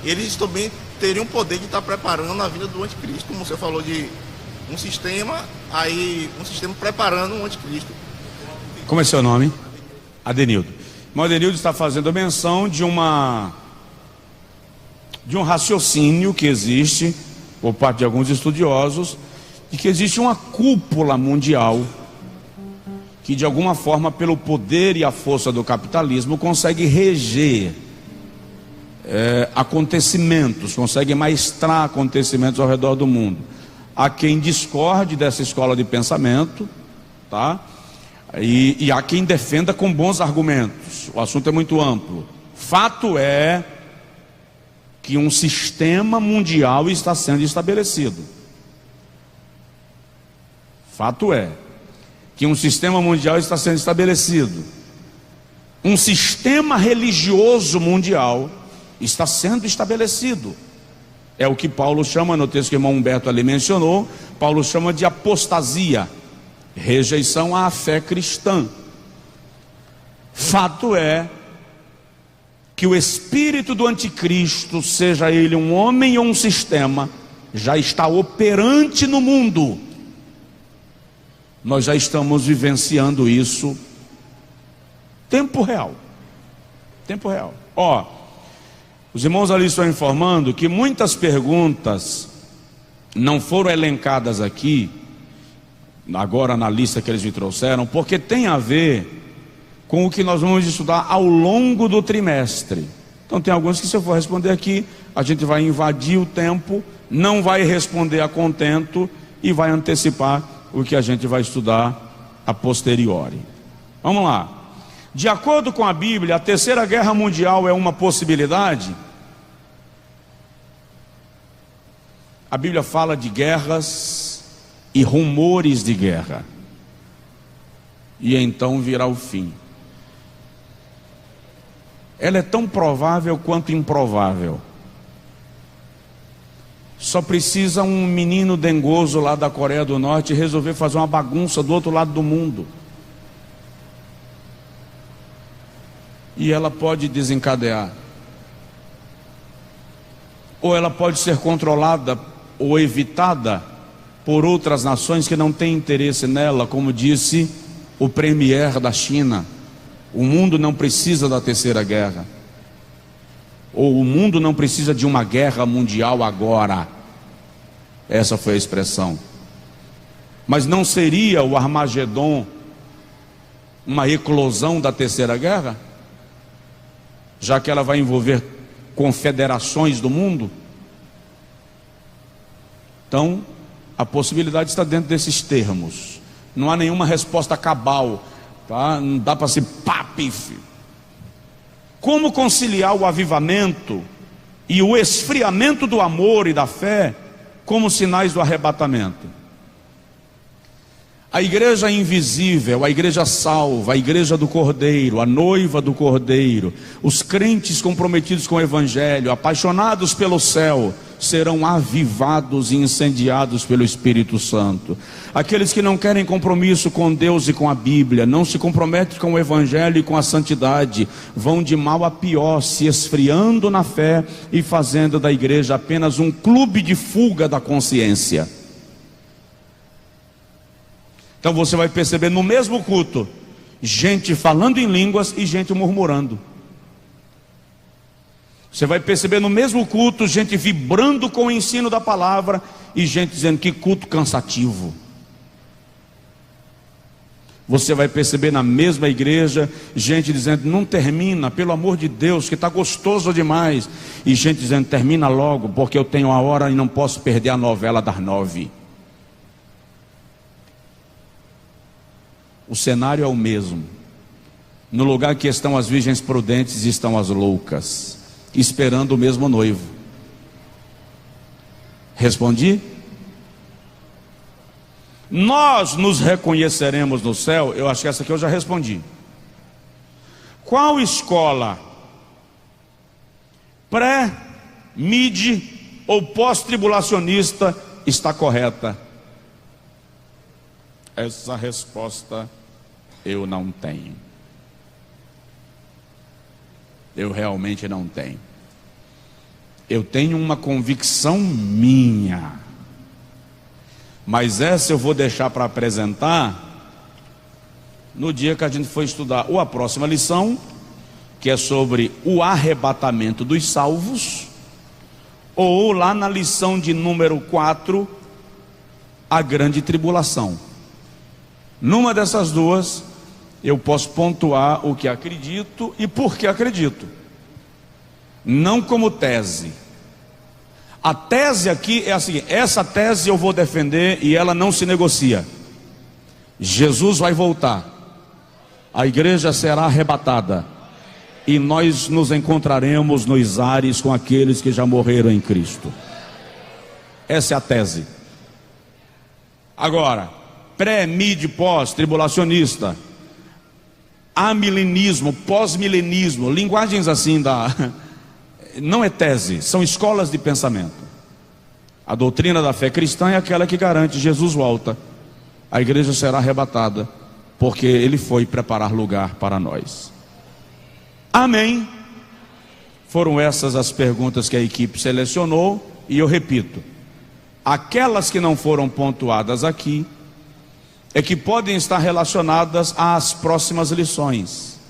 Eles também teriam o poder de estar preparando a vida do anticristo, como você falou, de um sistema preparando um anticristo. Como é seu nome? Adenildo. O Adenildo está fazendo menção de um raciocínio que existe por parte de alguns estudiosos, de que existe uma cúpula mundial que de alguma forma, pelo poder e a força do capitalismo, consegue reger acontecimentos, consegue maestrar acontecimentos ao redor do mundo. Há quem discorde dessa escola de pensamento, tá? E há quem defenda com bons argumentos. O assunto é muito amplo. Fato é que um sistema mundial está sendo estabelecido. Fato é que um sistema mundial está sendo estabelecido. Um sistema religioso mundial está sendo estabelecido. É o que Paulo chama, no texto que o irmão Humberto ali mencionou, Paulo chama de apostasia, rejeição à fé cristã. Fato é que o espírito do anticristo, seja ele um homem ou um sistema, já está operante no mundo. Nós já estamos vivenciando isso tempo real. Tempo real. Os irmãos ali estão informando que muitas perguntas não foram elencadas aqui, agora na lista que eles me trouxeram, porque tem a ver com o que nós vamos estudar ao longo do trimestre. Então tem alguns que, se eu for responder aqui, a gente vai invadir o tempo, não vai responder a contento e vai antecipar o que a gente vai estudar a posteriori. Vamos lá. De acordo com a Bíblia, a Terceira Guerra Mundial é uma possibilidade? A Bíblia fala de guerras e rumores de guerra. E então virá o fim. Ela é tão provável quanto improvável. Só precisa um menino dengoso lá da Coreia do Norte resolver fazer uma bagunça do outro lado do mundo. E ela pode desencadear. Ou ela pode ser controlada ou evitada por outras nações que não têm interesse nela, como disse o premier da China. O mundo não precisa da terceira guerra. Ou o mundo não precisa de uma guerra mundial agora. Essa foi a expressão. Mas não seria o Armagedon uma eclosão da terceira guerra? Já que ela vai envolver confederações do mundo? Então, a possibilidade está dentro desses termos. Não há nenhuma resposta cabal, tá? Não dá para ser pif. Como conciliar o avivamento e o esfriamento do amor e da fé como sinais do arrebatamento? A igreja invisível, a igreja salva, a igreja do Cordeiro, a noiva do Cordeiro, os crentes comprometidos com o Evangelho, apaixonados pelo céu, serão avivados e incendiados pelo Espírito Santo. Aqueles que não querem compromisso com Deus e com a Bíblia, não se comprometem com o Evangelho e com a santidade, vão de mal a pior, se esfriando na fé e fazendo da igreja apenas um clube de fuga da consciência. Então você vai perceber no mesmo culto, gente falando em línguas e gente murmurando. Você vai perceber no mesmo culto, gente vibrando com o ensino da palavra e gente dizendo que culto cansativo. Você vai perceber na mesma igreja, gente dizendo, não termina, pelo amor de Deus, que está gostoso demais. E gente dizendo, termina logo, porque eu tenho a hora e não posso perder a novela das 9. O cenário é o mesmo. No lugar que estão as virgens prudentes, estão as loucas, esperando o mesmo noivo. Respondi? Nós nos reconheceremos no céu. Eu acho que essa aqui eu já respondi. Qual escola? Pré, mid ou pós-tribulacionista está correta? Essa resposta eu não tenho. Eu realmente não tenho. Eu tenho uma convicção minha, mas essa eu vou deixar para apresentar no dia que a gente for estudar ou a próxima lição, que é sobre o arrebatamento dos salvos, ou lá na lição de número 4, a grande tribulação. Numa dessas duas, eu posso pontuar o que acredito e por que acredito, não como tese. A tese aqui é a seguinte: essa tese eu vou defender e ela não se negocia. Jesus vai voltar, a igreja será arrebatada e nós nos encontraremos nos ares com aqueles que já morreram em Cristo. Essa é a tese. Agora, pré, mid, pós, tribulacionista, amilenismo, pós-milenismo, linguagens assim não é tese, são escolas de pensamento. A doutrina da fé cristã é aquela que garante: Jesus volta, a igreja será arrebatada, porque Ele foi preparar lugar para nós. Amém? Foram essas as perguntas que a equipe selecionou, e eu repito, aquelas que não foram pontuadas aqui, é que podem estar relacionadas às próximas lições.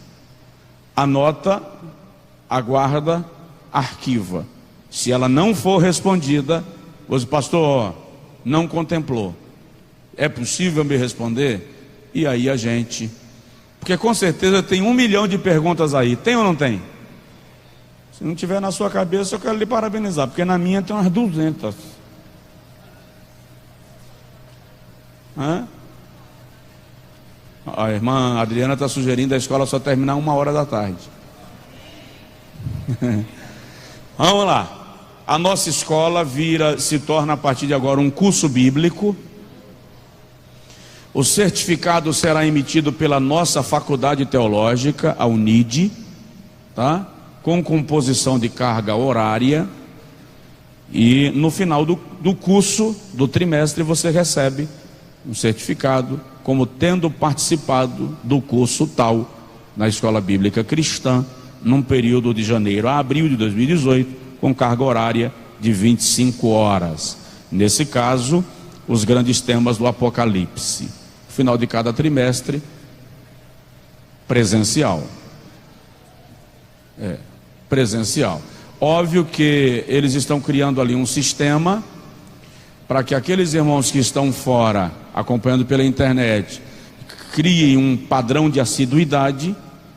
Anota, aguarda, arquiva. Se ela não for respondida, você, pastor, não contemplou, é possível me responder? E aí a gente, porque com certeza tem 1 milhão de perguntas aí, tem ou não tem? Se não tiver na sua cabeça, eu quero lhe parabenizar, porque na minha tem umas 200. A irmã Adriana está sugerindo a escola só terminar 1h da tarde. Vamos lá. A nossa escola se torna a partir de agora um curso bíblico. O certificado será emitido pela nossa faculdade teológica, a UNID, tá? Com composição de carga horária. E no final do curso, do trimestre, você recebe um certificado como tendo participado do curso tal na Escola Bíblica Cristã, num período de janeiro a abril de 2018, com carga horária de 25 horas. Nesse caso, os grandes temas do Apocalipse. Final de cada trimestre, presencial. Presencial. Óbvio que eles estão criando ali um sistema para que aqueles irmãos que estão fora, acompanhando pela internet, criem um padrão de assiduidade,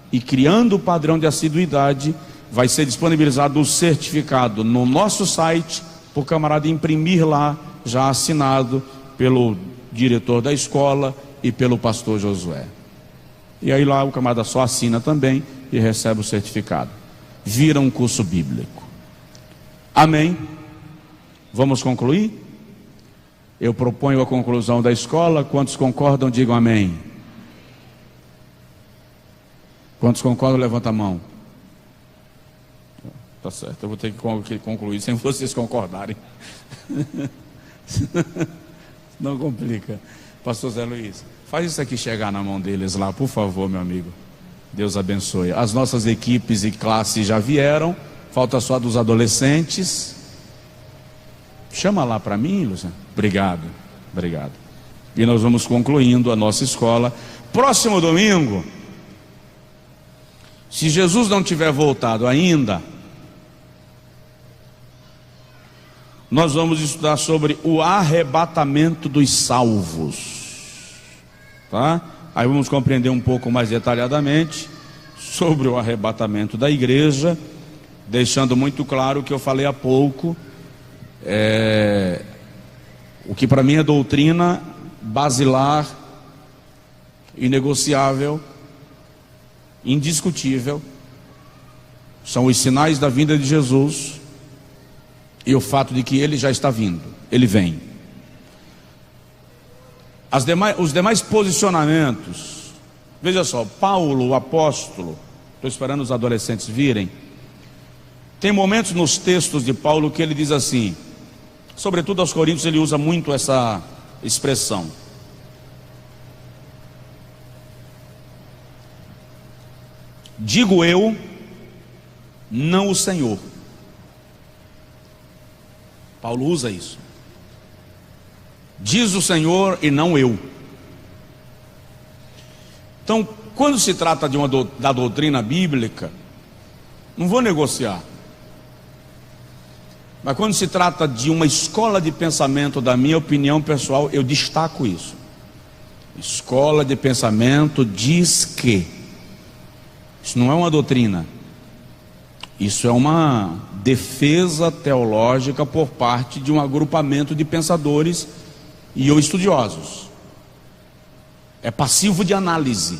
e criando o padrão de assiduidade, vai ser disponibilizado o certificado no nosso site, para o camarada imprimir lá, já assinado pelo diretor da escola e pelo pastor Josué. E aí lá o camarada só assina também e recebe o certificado. Vira um curso bíblico. Amém? Vamos concluir? Eu proponho a conclusão da escola. Quantos concordam, digam amém. Quantos concordam, levanta a mão. Tá certo, eu vou ter que concluir sem vocês concordarem. Não complica. Pastor Zé Luiz, faz isso aqui chegar na mão deles lá, por favor, meu amigo. Deus abençoe. As nossas equipes e classes já vieram, falta só dos adolescentes. Chama lá para mim, Luciano. Obrigado. E nós vamos concluindo a nossa escola. Próximo domingo, se Jesus não tiver voltado ainda, nós vamos estudar sobre o arrebatamento dos salvos, tá? Aí vamos compreender um pouco mais detalhadamente sobre o arrebatamento da igreja, deixando muito claro o que eu falei há pouco, o que para mim é doutrina basilar, inegociável, indiscutível, são os sinais da vinda de Jesus e o fato de que Ele já está vindo, Ele vem. Os demais posicionamentos, veja só, Paulo, o apóstolo, estou esperando os adolescentes virem, tem momentos nos textos de Paulo que ele diz assim, sobretudo aos Coríntios ele usa muito essa expressão: digo eu, não o Senhor. Paulo usa isso. Diz o Senhor e não eu. Então, quando se trata da doutrina bíblica, não vou negociar. Mas quando se trata de uma escola de pensamento, da minha opinião pessoal, eu destaco isso. Escola de pensamento diz que isso não é uma doutrina, isso é uma defesa teológica por parte de um agrupamento de pensadores e ou estudiosos. É passivo de análise,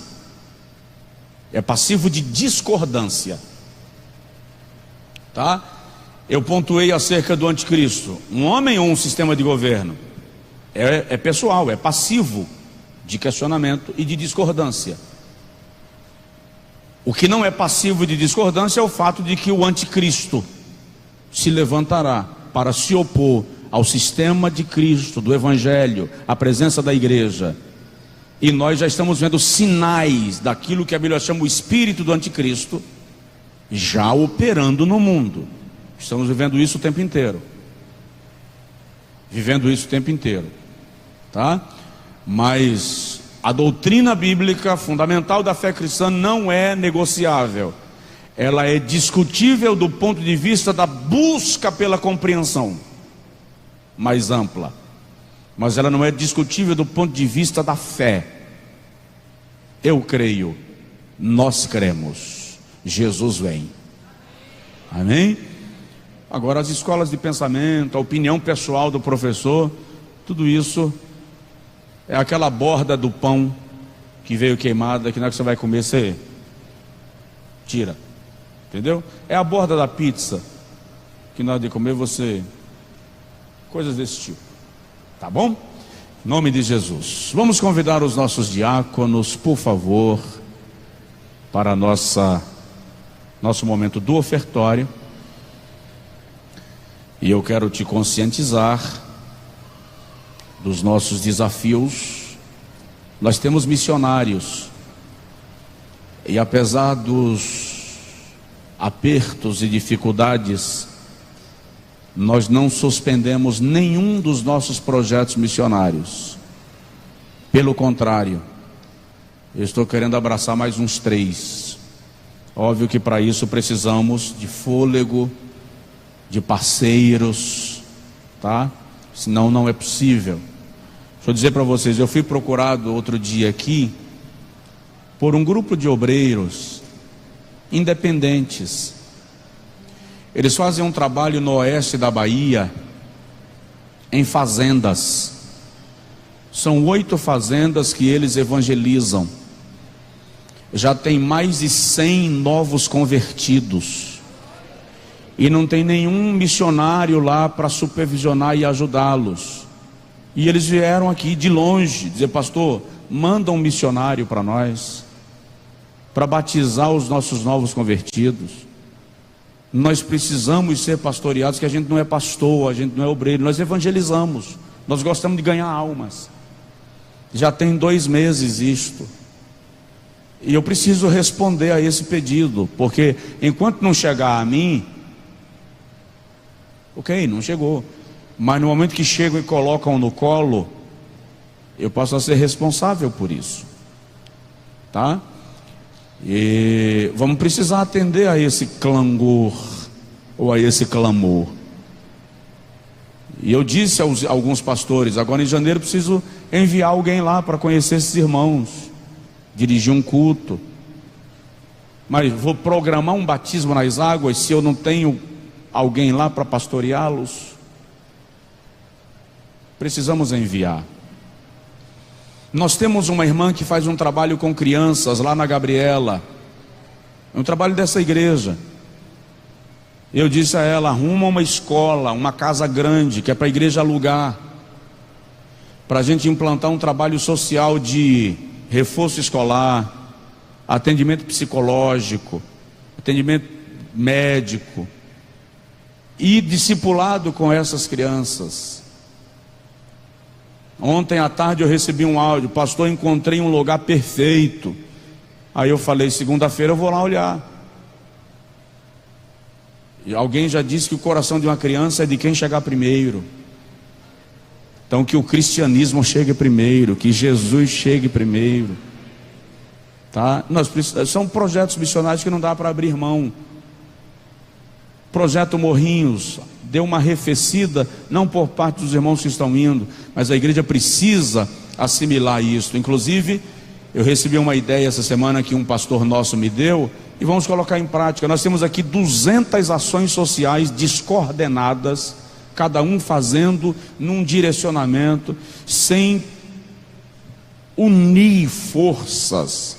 é passivo de discordância, tá? Eu pontuei acerca do anticristo, um homem ou um sistema de governo? É pessoal, é passivo de questionamento e de discordância. O que não é passivo de discordância é o fato de que o anticristo se levantará para se opor ao sistema de Cristo, do Evangelho, à presença da igreja. E nós já estamos vendo sinais daquilo que a Bíblia chama o espírito do anticristo já operando no mundo. Estamos vivendo isso o tempo inteiro. Tá? Mas a doutrina bíblica fundamental da fé cristã não é negociável. Ela é discutível do ponto de vista da busca pela compreensão mais ampla, mas ela não é discutível do ponto de vista da fé. Eu creio, nós cremos, Jesus vem. Amém? Agora, as escolas de pensamento, a opinião pessoal do professor, tudo isso é aquela borda do pão que veio queimada, que na hora que você vai comer, você tira. Entendeu? É a borda da pizza, que na hora de comer você... Coisas desse tipo. Tá bom? Em nome de Jesus. Vamos convidar os nossos diáconos, por favor, para nosso momento do ofertório. E eu quero te conscientizar dos nossos desafios. Nós temos missionários, e apesar dos apertos e dificuldades, nós não suspendemos nenhum dos nossos projetos missionários. Pelo contrário, eu estou querendo abraçar mais uns 3. Óbvio que para isso precisamos de fôlego, de parceiros, tá? Senão não é possível. Deixa eu dizer para vocês, eu fui procurado outro dia aqui por um grupo de obreiros independentes. Eles fazem um trabalho no oeste da Bahia, em fazendas. São 8 fazendas que eles evangelizam. Já tem mais de 100 novos convertidos. E não tem nenhum missionário lá para supervisionar e ajudá-los. E eles vieram aqui de longe, dizer: pastor, manda um missionário para nós, para batizar os nossos novos convertidos. Nós precisamos ser pastoreados, que a gente não é pastor, a gente não é obreiro, nós evangelizamos, nós gostamos de ganhar almas. Já tem 2 meses isto, e eu preciso responder a esse pedido, porque enquanto não chegar a mim, ok, não chegou, mas no momento que chegam e colocam no colo, eu passo a ser responsável por isso, tá? E vamos precisar atender a esse clangor, ou a esse clamor. E eu disse a alguns pastores: agora em janeiro preciso enviar alguém lá para conhecer esses irmãos, dirigir um culto. Mas vou programar um batismo nas águas se eu não tenho alguém lá para pastoreá-los? Precisamos enviar. Nós temos uma irmã que faz um trabalho com crianças lá na Gabriela, é um trabalho dessa igreja. Eu disse a ela: arruma uma escola, uma casa grande, que é para a igreja alugar, para a gente implantar um trabalho social de reforço escolar, atendimento psicológico, atendimento médico e discipulado com essas crianças. Ontem à tarde eu recebi um áudio: pastor, encontrei um lugar perfeito. Aí eu falei: segunda-feira eu vou lá olhar. E alguém já disse que o coração de uma criança é de quem chegar primeiro. Então que o cristianismo chegue primeiro, que Jesus chegue primeiro. tá? São projetos missionários que não dá para abrir mão. Projeto Morrinhos deu uma arrefecida, não por parte dos irmãos que estão indo, mas a igreja precisa assimilar isso. Inclusive, eu recebi uma ideia essa semana que um pastor nosso me deu, e vamos colocar em prática. Nós temos aqui 200 ações sociais descoordenadas, cada um fazendo num direcionamento, sem unir forças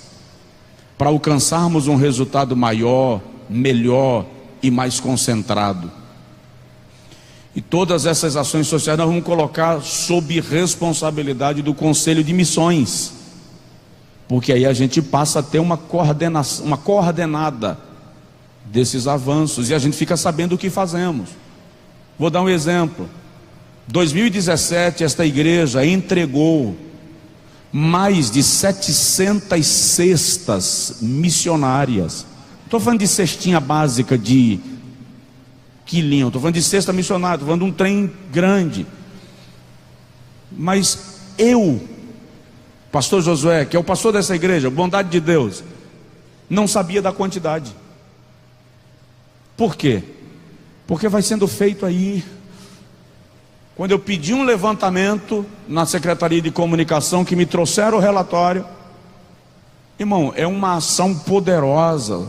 para alcançarmos um resultado maior, melhor e mais concentrado. E todas essas ações sociais nós vamos colocar sob responsabilidade do Conselho de Missões, porque aí a gente passa a ter uma coordenada desses avanços, e a gente fica sabendo o que fazemos. Vou dar um exemplo. 2017 esta igreja entregou mais de 700 cestas missionárias. Estou falando de cestinha básica de quilinho, estou falando de cesta missionária, estou falando de um trem grande. Mas eu, pastor Josué, que é o pastor dessa igreja, bondade de Deus, não sabia da quantidade. Por quê? Porque vai sendo feito aí. Quando eu pedi um levantamento na Secretaria de Comunicação, que me trouxeram o relatório, irmão, é uma ação poderosa.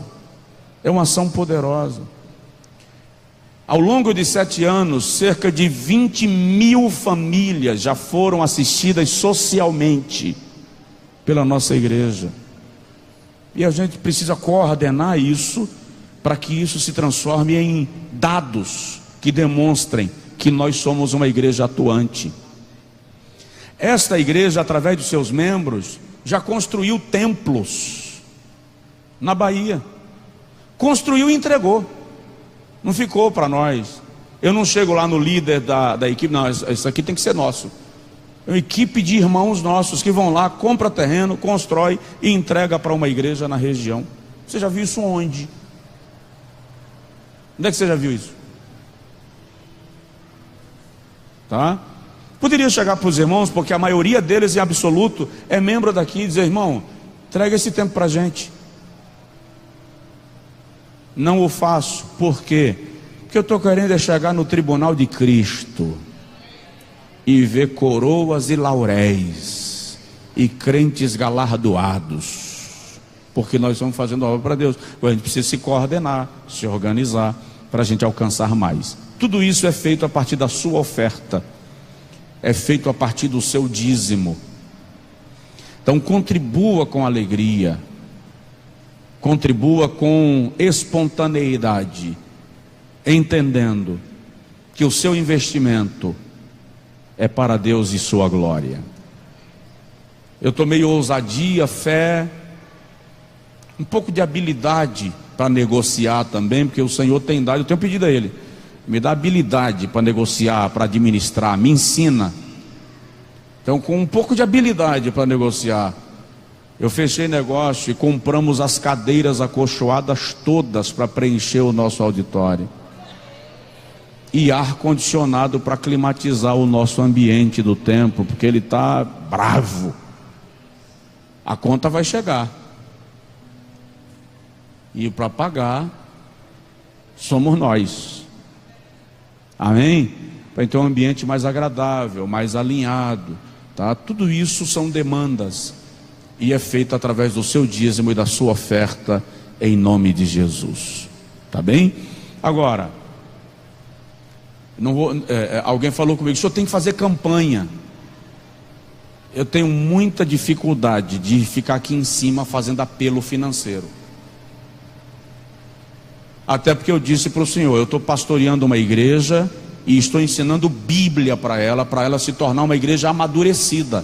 É uma ação poderosa. Ao longo de 7 anos, cerca de 20 mil famílias já foram assistidas socialmente pela nossa igreja. E a gente precisa coordenar isso para que isso se transforme em dados que demonstrem que nós somos uma igreja atuante. Esta igreja, através dos seus membros, já construiu templos na Bahia. Construiu e entregou. Não ficou para nós. Eu não chego lá no líder da equipe, não, isso aqui tem que ser nosso. É uma equipe de irmãos nossos que vão lá, compra terreno, constrói e entrega para uma igreja na região. Você já viu isso onde? Onde é que você já viu isso? Tá? Poderia chegar para os irmãos, porque a maioria deles em absoluto é membro daqui, e dizer: irmão, entrega esse tempo para a gente. Não o faço. Por quê? Porque eu estou querendo chegar no tribunal de Cristo e ver coroas e lauréis e crentes galardoados, porque nós estamos fazendo obra para Deus. A gente precisa se coordenar, se organizar para a gente alcançar mais. Tudo isso é feito a partir da sua oferta, é feito a partir do seu dízimo. Então contribua com alegria, contribua com espontaneidade, entendendo que o seu investimento é para Deus e sua glória. Eu tomei ousadia, fé, um pouco de habilidade para negociar também, porque o Senhor tem dado. Eu tenho pedido a Ele: me dá habilidade para negociar, para administrar, me ensina. Então, com um pouco de habilidade para negociar, eu fechei negócio e compramos as cadeiras acolchoadas todas para preencher o nosso auditório. E ar-condicionado para climatizar o nosso ambiente do templo, porque ele está bravo. A conta vai chegar. E para pagar, somos nós. Amém? Para ter um ambiente mais agradável, mais alinhado. Tá? Tudo isso são demandas. E é feito através do seu dízimo e da sua oferta, em nome de Jesus. Tá bem? Agora, não vou, alguém falou comigo: o senhor tem que fazer campanha. Eu tenho muita dificuldade de ficar aqui em cima fazendo apelo financeiro. Até porque eu disse para o senhor: eu estou pastoreando uma igreja e estou ensinando Bíblia para ela se tornar uma igreja amadurecida.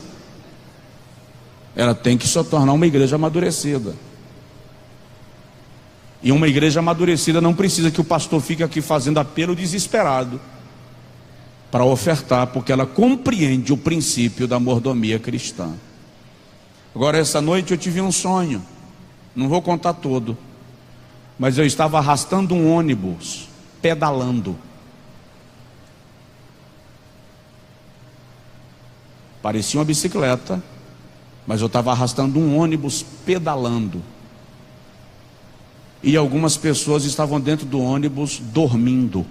Ela tem que se tornar uma igreja amadurecida. E uma igreja amadurecida não precisa que o pastor fique aqui fazendo apelo desesperado para ofertar, porque ela compreende o princípio da mordomia cristã. Agora, essa noite eu tive um sonho, não vou contar todo, mas eu estava arrastando um ônibus, pedalando. Parecia uma bicicleta, mas eu estava arrastando um ônibus pedalando. E algumas pessoas estavam dentro do ônibus dormindo.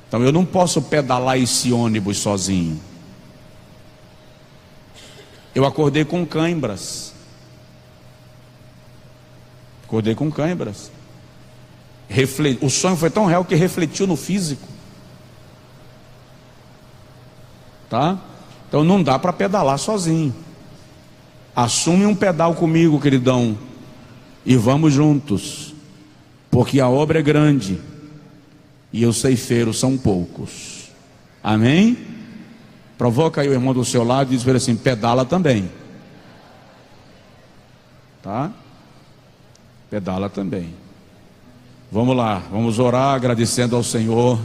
Então eu não posso pedalar esse ônibus sozinho. Eu acordei com cãibras. O sonho foi tão real que refletiu no físico. Tá? Então não dá para pedalar sozinho. Assume um pedal comigo, queridão, e vamos juntos, porque a obra é grande e os ceifeiros são poucos. Amém? Provoca aí o irmão do seu lado e diz para ele assim: pedala também. Tá? Pedala também. Vamos lá, vamos orar agradecendo ao Senhor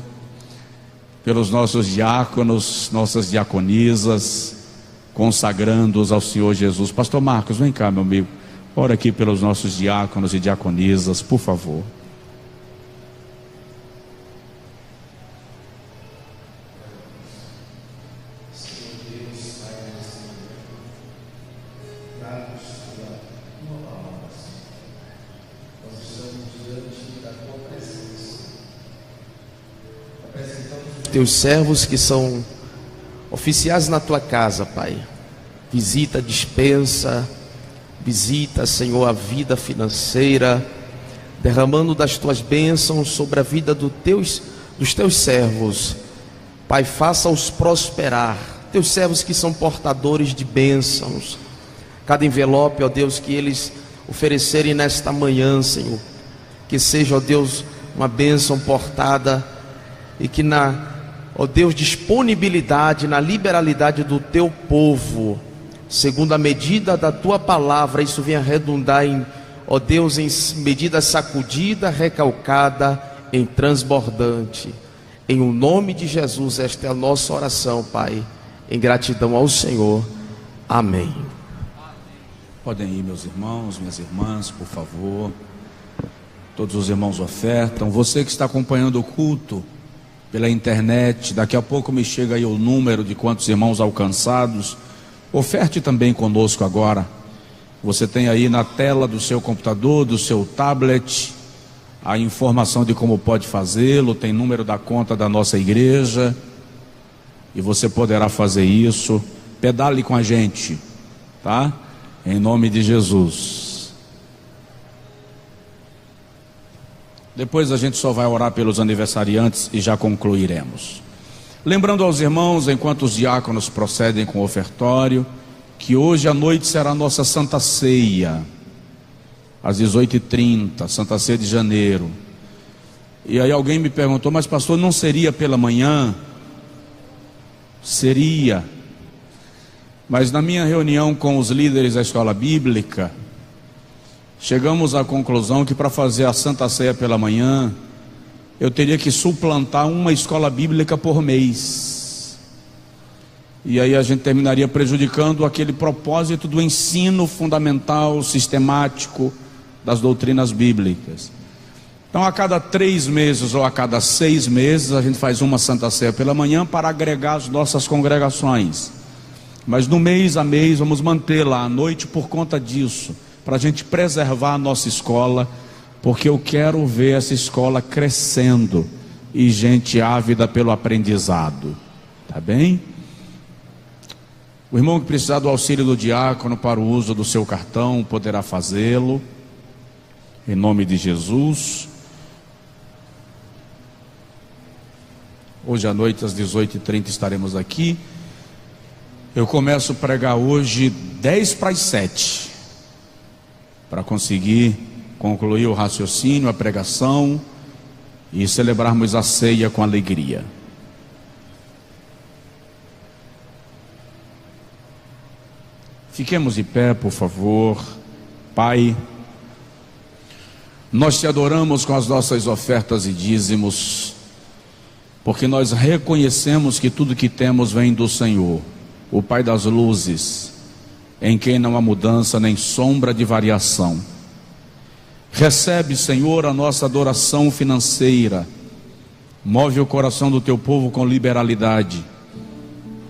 pelos nossos diáconos, nossas diaconisas, consagrando-os ao Senhor Jesus. Pastor Marcos, vem cá, meu amigo, ora aqui pelos nossos diáconos e diaconisas, por favor. Teus servos que são oficiais na tua casa, Pai. Visita a despensa, visita, Senhor, a vida financeira, derramando das tuas bênçãos sobre a vida dos teus servos. Pai, faça-os prosperar, teus servos que são portadores de bênçãos. Cada envelope, ó Deus, que eles oferecerem nesta manhã, Senhor, que seja, ó Deus, uma bênção portada, e que ó Deus, disponibilidade, na liberalidade do teu povo, segundo a medida da tua palavra, isso venha redundar em, ó Deus, em medida sacudida, recalcada, em transbordante. Em o nome de Jesus, esta é a nossa oração, Pai, em gratidão ao Senhor. Amém. Podem ir, meus irmãos, minhas irmãs, por favor. Todos os irmãos ofertam. Você que está acompanhando o culto pela internet, daqui a pouco me chega aí o número de quantos irmãos alcançados. Oferte também conosco agora. Você tem aí na tela do seu computador, do seu tablet, a informação de como pode fazê-lo. Tem número da conta da nossa igreja, e você poderá fazer isso. Pedale com a gente, tá? Em nome de Jesus. Depois a gente só vai orar pelos aniversariantes e já concluiremos. Lembrando aos irmãos, enquanto os diáconos procedem com o ofertório, que hoje à noite será a nossa Santa Ceia, às 18h30, Santa Ceia de janeiro. E aí alguém me perguntou: mas pastor, não seria pela manhã? Seria. Mas na minha reunião com os líderes da escola bíblica, chegamos à conclusão que para fazer a Santa Ceia pela manhã, eu teria que suplantar uma escola bíblica por mês. E aí a gente terminaria prejudicando aquele propósito do ensino fundamental, sistemático das doutrinas bíblicas. Então, a cada 3 meses ou a cada 6 meses, a gente faz uma Santa Ceia pela manhã para agregar as nossas congregações. Mas no mês a mês vamos mantê-la à noite por conta disso, para a gente preservar a nossa escola, porque eu quero ver essa escola crescendo e gente ávida pelo aprendizado, tá bem? O irmão que precisar do auxílio do diácono para o uso do seu cartão poderá fazê-lo, em nome de Jesus. Hoje à noite às 18h30 estaremos aqui. Eu começo a pregar hoje 6:50, para conseguir concluir o raciocínio, a pregação e celebrarmos a ceia com alegria. Fiquemos de pé, por favor. Pai, nós te adoramos com as nossas ofertas e dízimos, porque nós reconhecemos que tudo que temos vem do Senhor, o Pai das luzes, em quem não há mudança nem sombra de variação. Recebe, Senhor, a nossa adoração financeira. Move o coração do teu povo com liberalidade.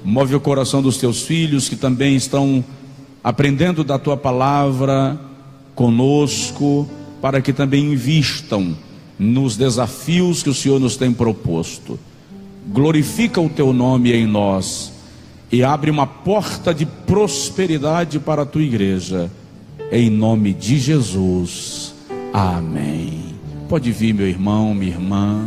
Move o coração dos teus filhos que também estão aprendendo da tua palavra conosco, para que também invistam nos desafios que o Senhor nos tem proposto. Glorifica o teu nome em nós e abre uma porta de prosperidade para a tua igreja, em nome de Jesus, amém. Pode vir, meu irmão, minha irmã.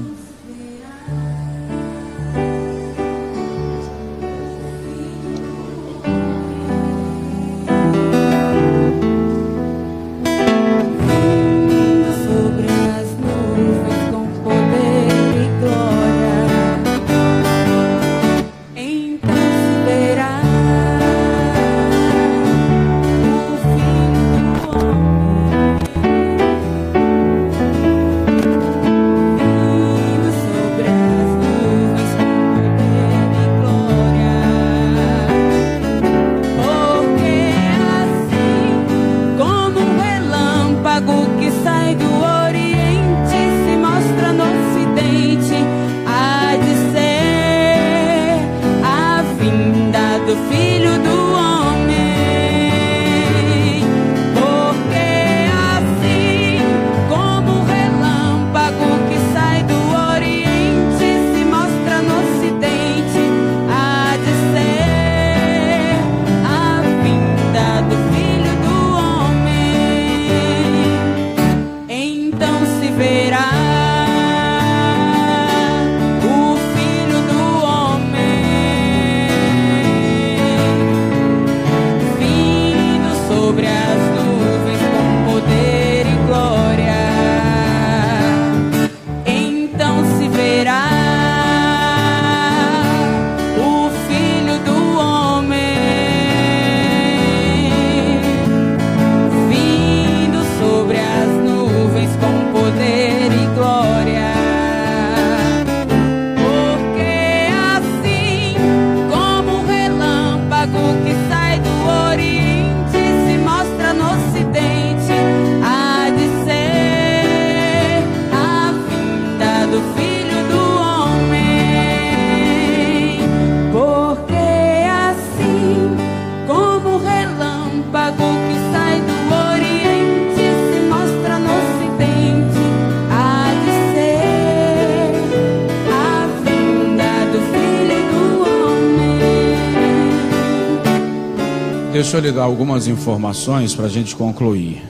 Deixa eu lhe dar algumas informações para a gente concluir.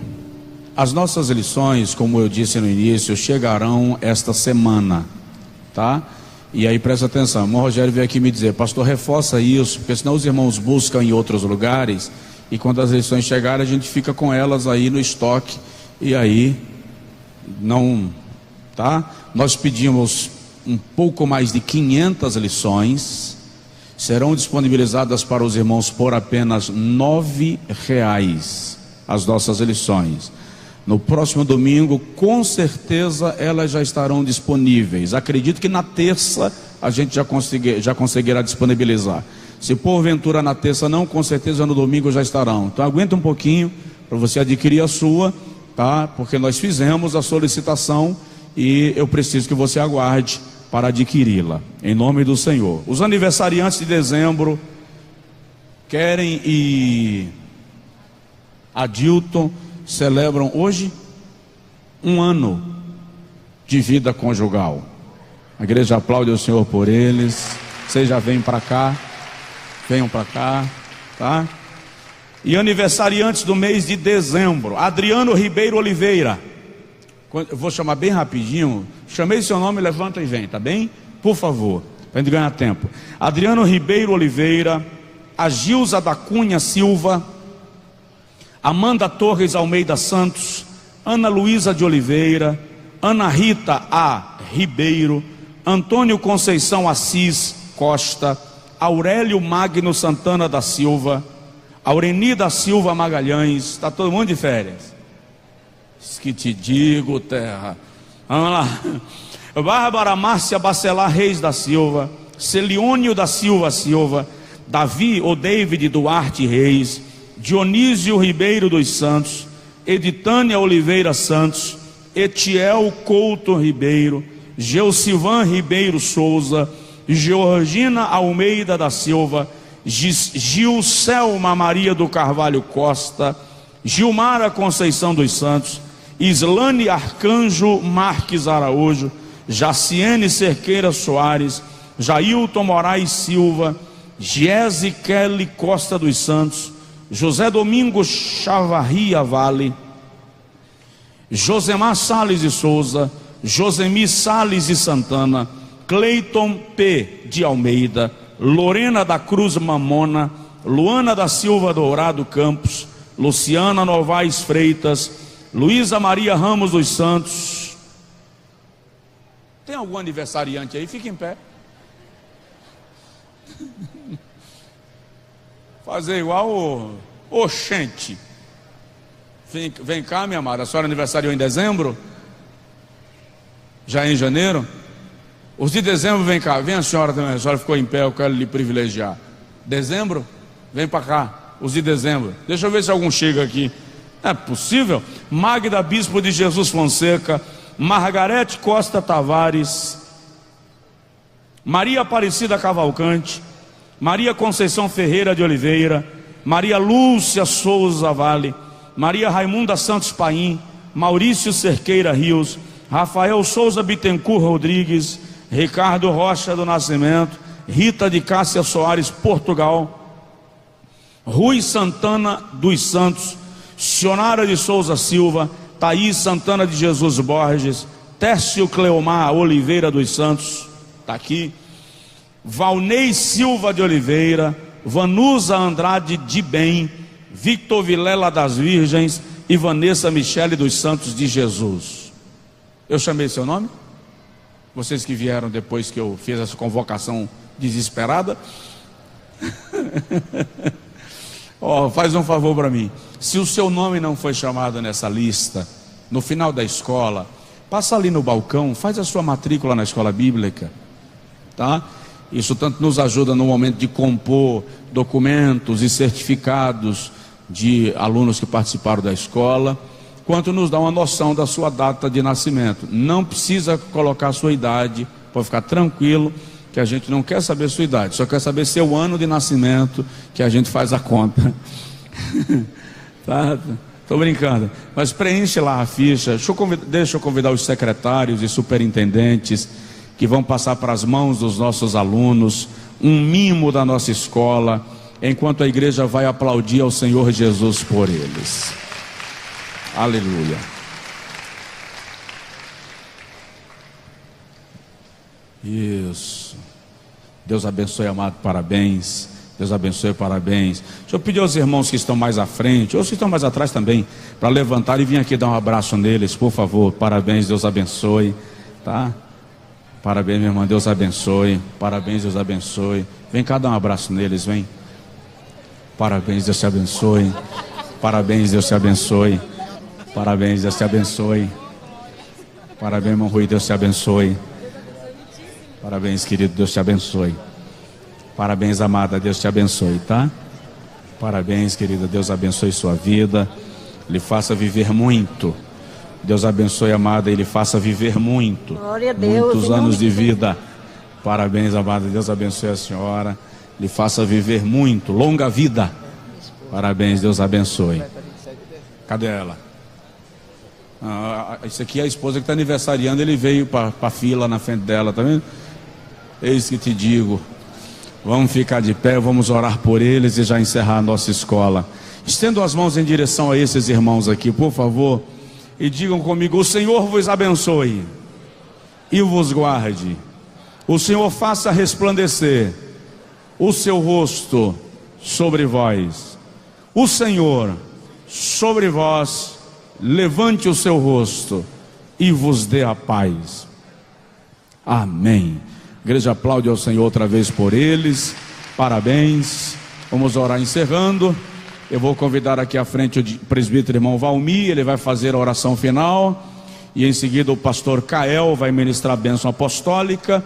As nossas lições, como eu disse no início, chegarão esta semana, tá? E aí presta atenção, o irmão Rogério veio aqui me dizer: pastor, reforça isso, porque senão os irmãos buscam em outros lugares, e quando as lições chegarem a gente fica com elas aí no estoque, e aí não, tá? Nós pedimos um pouco mais de 500 lições, serão disponibilizadas para os irmãos por apenas R$ 9 as nossas lições. No próximo domingo, com certeza, elas já estarão disponíveis. Acredito que na terça a gente já conseguirá disponibilizar. Se porventura na terça não, com certeza no domingo já estarão. Então aguenta um pouquinho para você adquirir a sua, tá? Porque nós fizemos a solicitação e eu preciso que você aguarde para adquiri-la, em nome do Senhor. Os aniversariantes de dezembro, Keren e Adilton, celebram hoje 1 ano de vida conjugal. A igreja aplaude o Senhor por eles. Vocês já vêm para cá, venham para cá, tá? E aniversariantes do mês de dezembro, Adriano Ribeiro Oliveira. Eu vou chamar bem rapidinho. Chamei seu nome, levanta e vem, tá bem? Por favor, para a gente ganhar tempo. Adriano Ribeiro Oliveira, a Gilza da Cunha Silva, Amanda Torres Almeida Santos, Ana Luísa de Oliveira, Ana Rita A. Ribeiro, Antônio Conceição Assis Costa, Aurélio Magno Santana da Silva, Aureni da Silva Magalhães. Está todo mundo de férias? Isso que te digo, terra. Vamos lá. Bárbara Márcia Bacelar Reis da Silva, Celiônio da Silva Silva, Davi ou David Duarte Reis, Dionísio Ribeiro dos Santos, Editânia Oliveira Santos, Etiel Couto Ribeiro, Geusilvan Ribeiro Souza, Georgina Almeida da Silva, Gilcelma Maria do Carvalho Costa, Gilmara Conceição dos Santos, Islane Arcanjo Marques Araújo, Jaciene Cerqueira Soares, Jailton Moraes Silva, Giese Kelly Costa dos Santos, José Domingos Chavarria Vale, Josemar Salles de Souza, Josemi Salles de Santana, Cleiton P. de Almeida, Lorena da Cruz Mamona, Luana da Silva Dourado Campos, Luciana Novaes Freitas, Luísa Maria Ramos dos Santos. Tem algum aniversariante aí? Fica em pé. Fazer igual o Oxente. Vem cá, minha amada. A senhora aniversariou em dezembro? Já é em janeiro? Os de dezembro, vem cá. Vem a senhora também. A senhora ficou em pé, eu quero lhe privilegiar. Dezembro? Vem para cá. Os de dezembro. Deixa eu ver se algum chega aqui. É possível? Magda Bispo de Jesus Fonseca, Margarete Costa Tavares, Maria Aparecida Cavalcante, Maria Conceição Ferreira de Oliveira, Maria Lúcia Souza Vale, Maria Raimunda Santos Paim, Maurício Cerqueira Rios, Rafael Souza Bittencourt Rodrigues, Ricardo Rocha do Nascimento, Rita de Cássia Soares Portugal, Rui Santana dos Santos, Sionara de Souza Silva, Thaís Santana de Jesus Borges, Tércio Cleomar Oliveira dos Santos, está aqui, Valnei Silva de Oliveira, Vanusa Andrade de Bem, Victor Vilela das Virgens e Vanessa Michele dos Santos de Jesus. Eu chamei seu nome? Vocês que vieram depois que eu fiz essa convocação desesperada. Faz um favor para mim. Se o seu nome não foi chamado nessa lista, no final da escola, passa ali no balcão, faz a sua matrícula na escola bíblica, tá? Isso tanto nos ajuda no momento de compor documentos e certificados de alunos que participaram da escola, quanto nos dá uma noção da sua data de nascimento. Não precisa colocar a sua idade, pode ficar tranquilo, que a gente não quer saber a sua idade, só quer saber seu ano de nascimento, que a gente faz a conta. Tá? Tô brincando, mas preenche lá a ficha. Deixa eu convidar os secretários e superintendentes que vão passar para as mãos dos nossos alunos um mimo da nossa escola, enquanto a igreja vai aplaudir ao Senhor Jesus por eles. Aleluia. Isso. Deus abençoe, amado, parabéns. Deus abençoe, parabéns. Deixa eu pedir aos irmãos que estão mais à frente, ou que estão mais atrás também, para levantar e vir aqui dar um abraço neles, por favor. Parabéns, Deus abençoe, tá? Parabéns, minha irmã, Deus abençoe. Parabéns, Deus abençoe. Vem cá dar um abraço neles, vem. Parabéns, Deus te abençoe. Parabéns, Deus te abençoe. Parabéns, Deus te abençoe. Parabéns, irmão Rui, Deus te abençoe. Parabéns, querido, Deus te abençoe. Parabéns, amada, Deus te abençoe, tá? Parabéns, querida, Deus abençoe sua vida, lhe faça viver muito. Deus abençoe, amada, e lhe faça viver muito. Glória a Deus, muitos anos de vida. Parabéns, amada, Deus abençoe a senhora, lhe faça viver muito, longa vida. Parabéns, Deus abençoe. Cadê ela? Isso aqui é a esposa que está aniversariando. Ele veio para a fila na frente dela, tá vendo? Eis que te digo. Vamos ficar de pé, vamos orar por eles e já encerrar a nossa escola. Estendo as mãos em direção a esses irmãos aqui, por favor, e digam comigo: o Senhor vos abençoe e vos guarde. O Senhor faça resplandecer o seu rosto sobre vós. O Senhor sobre vós levante o seu rosto e vos dê a paz. Amém. A igreja aplaude ao Senhor outra vez por eles. Parabéns. Vamos orar encerrando. Eu vou convidar aqui à frente o presbítero irmão Valmir. Ele vai fazer a oração final. E em seguida o pastor Cael vai ministrar a bênção apostólica.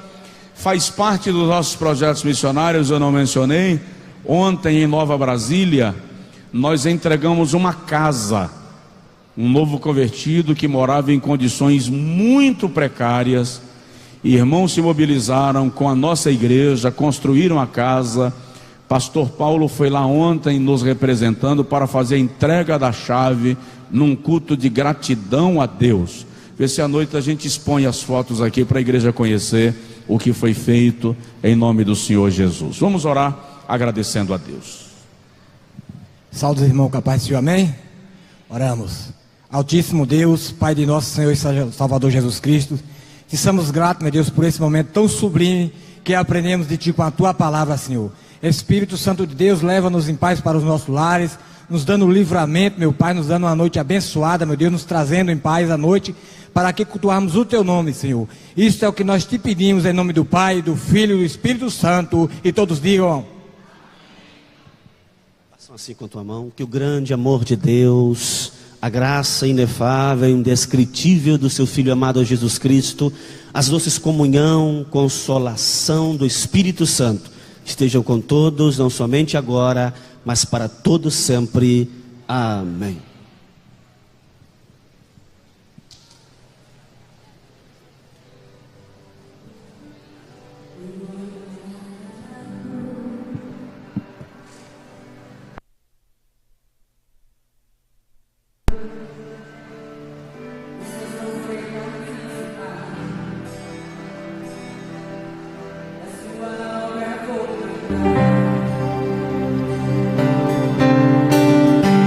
Faz parte dos nossos projetos missionários, eu não mencionei. Ontem em Nova Brasília nós entregamos uma casa, um novo convertido que morava em condições muito precárias, Irmãos se mobilizaram com a nossa igreja, construíram a casa. Pastor Paulo foi lá ontem nos representando para fazer a entrega da chave num culto de gratidão a Deus. Vê se à noite a gente expõe as fotos aqui para a igreja conhecer o que foi feito em nome do Senhor Jesus. Vamos orar agradecendo a Deus. Saúde, irmão, com a paz do Senhor, amém? Oramos. Altíssimo Deus, Pai de nosso Senhor e Salvador Jesus Cristo, que somos gratos, meu Deus, por esse momento tão sublime que aprendemos de Ti com a Tua palavra, Senhor. Espírito Santo de Deus, leva-nos em paz para os nossos lares, nos dando livramento, meu Pai, nos dando uma noite abençoada, meu Deus, nos trazendo em paz a noite, para que cultuarmos o Teu nome, Senhor. Isto é o que nós Te pedimos em nome do Pai, do Filho e do Espírito Santo, e todos digam... Façam assim com a tua mão, que o grande amor de Deus, a graça inefável e indescritível do seu Filho amado Jesus Cristo, as doces comunhão, consolação do Espírito Santo, estejam com todos, não somente agora, mas para todos sempre. Amém.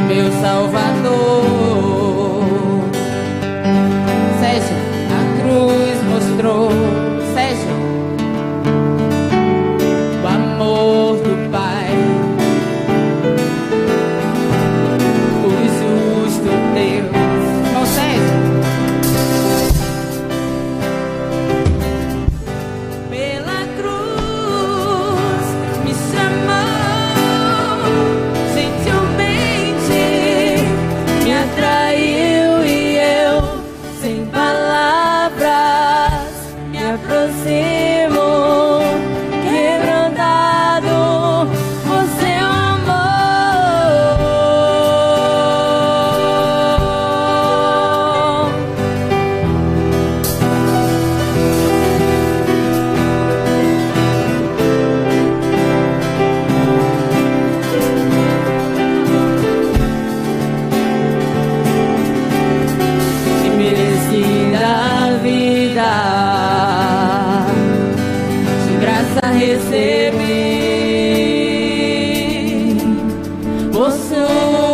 Meu Salvador, seja a cruz mostrou, seja o amor do Pai, o justo Deus, não seja pela cruz me chamou, gentilmente me atraiu e eu, sem palavras, me aproximo, quebrantado por seu amor. Merecida vida, de graça recebi, por sua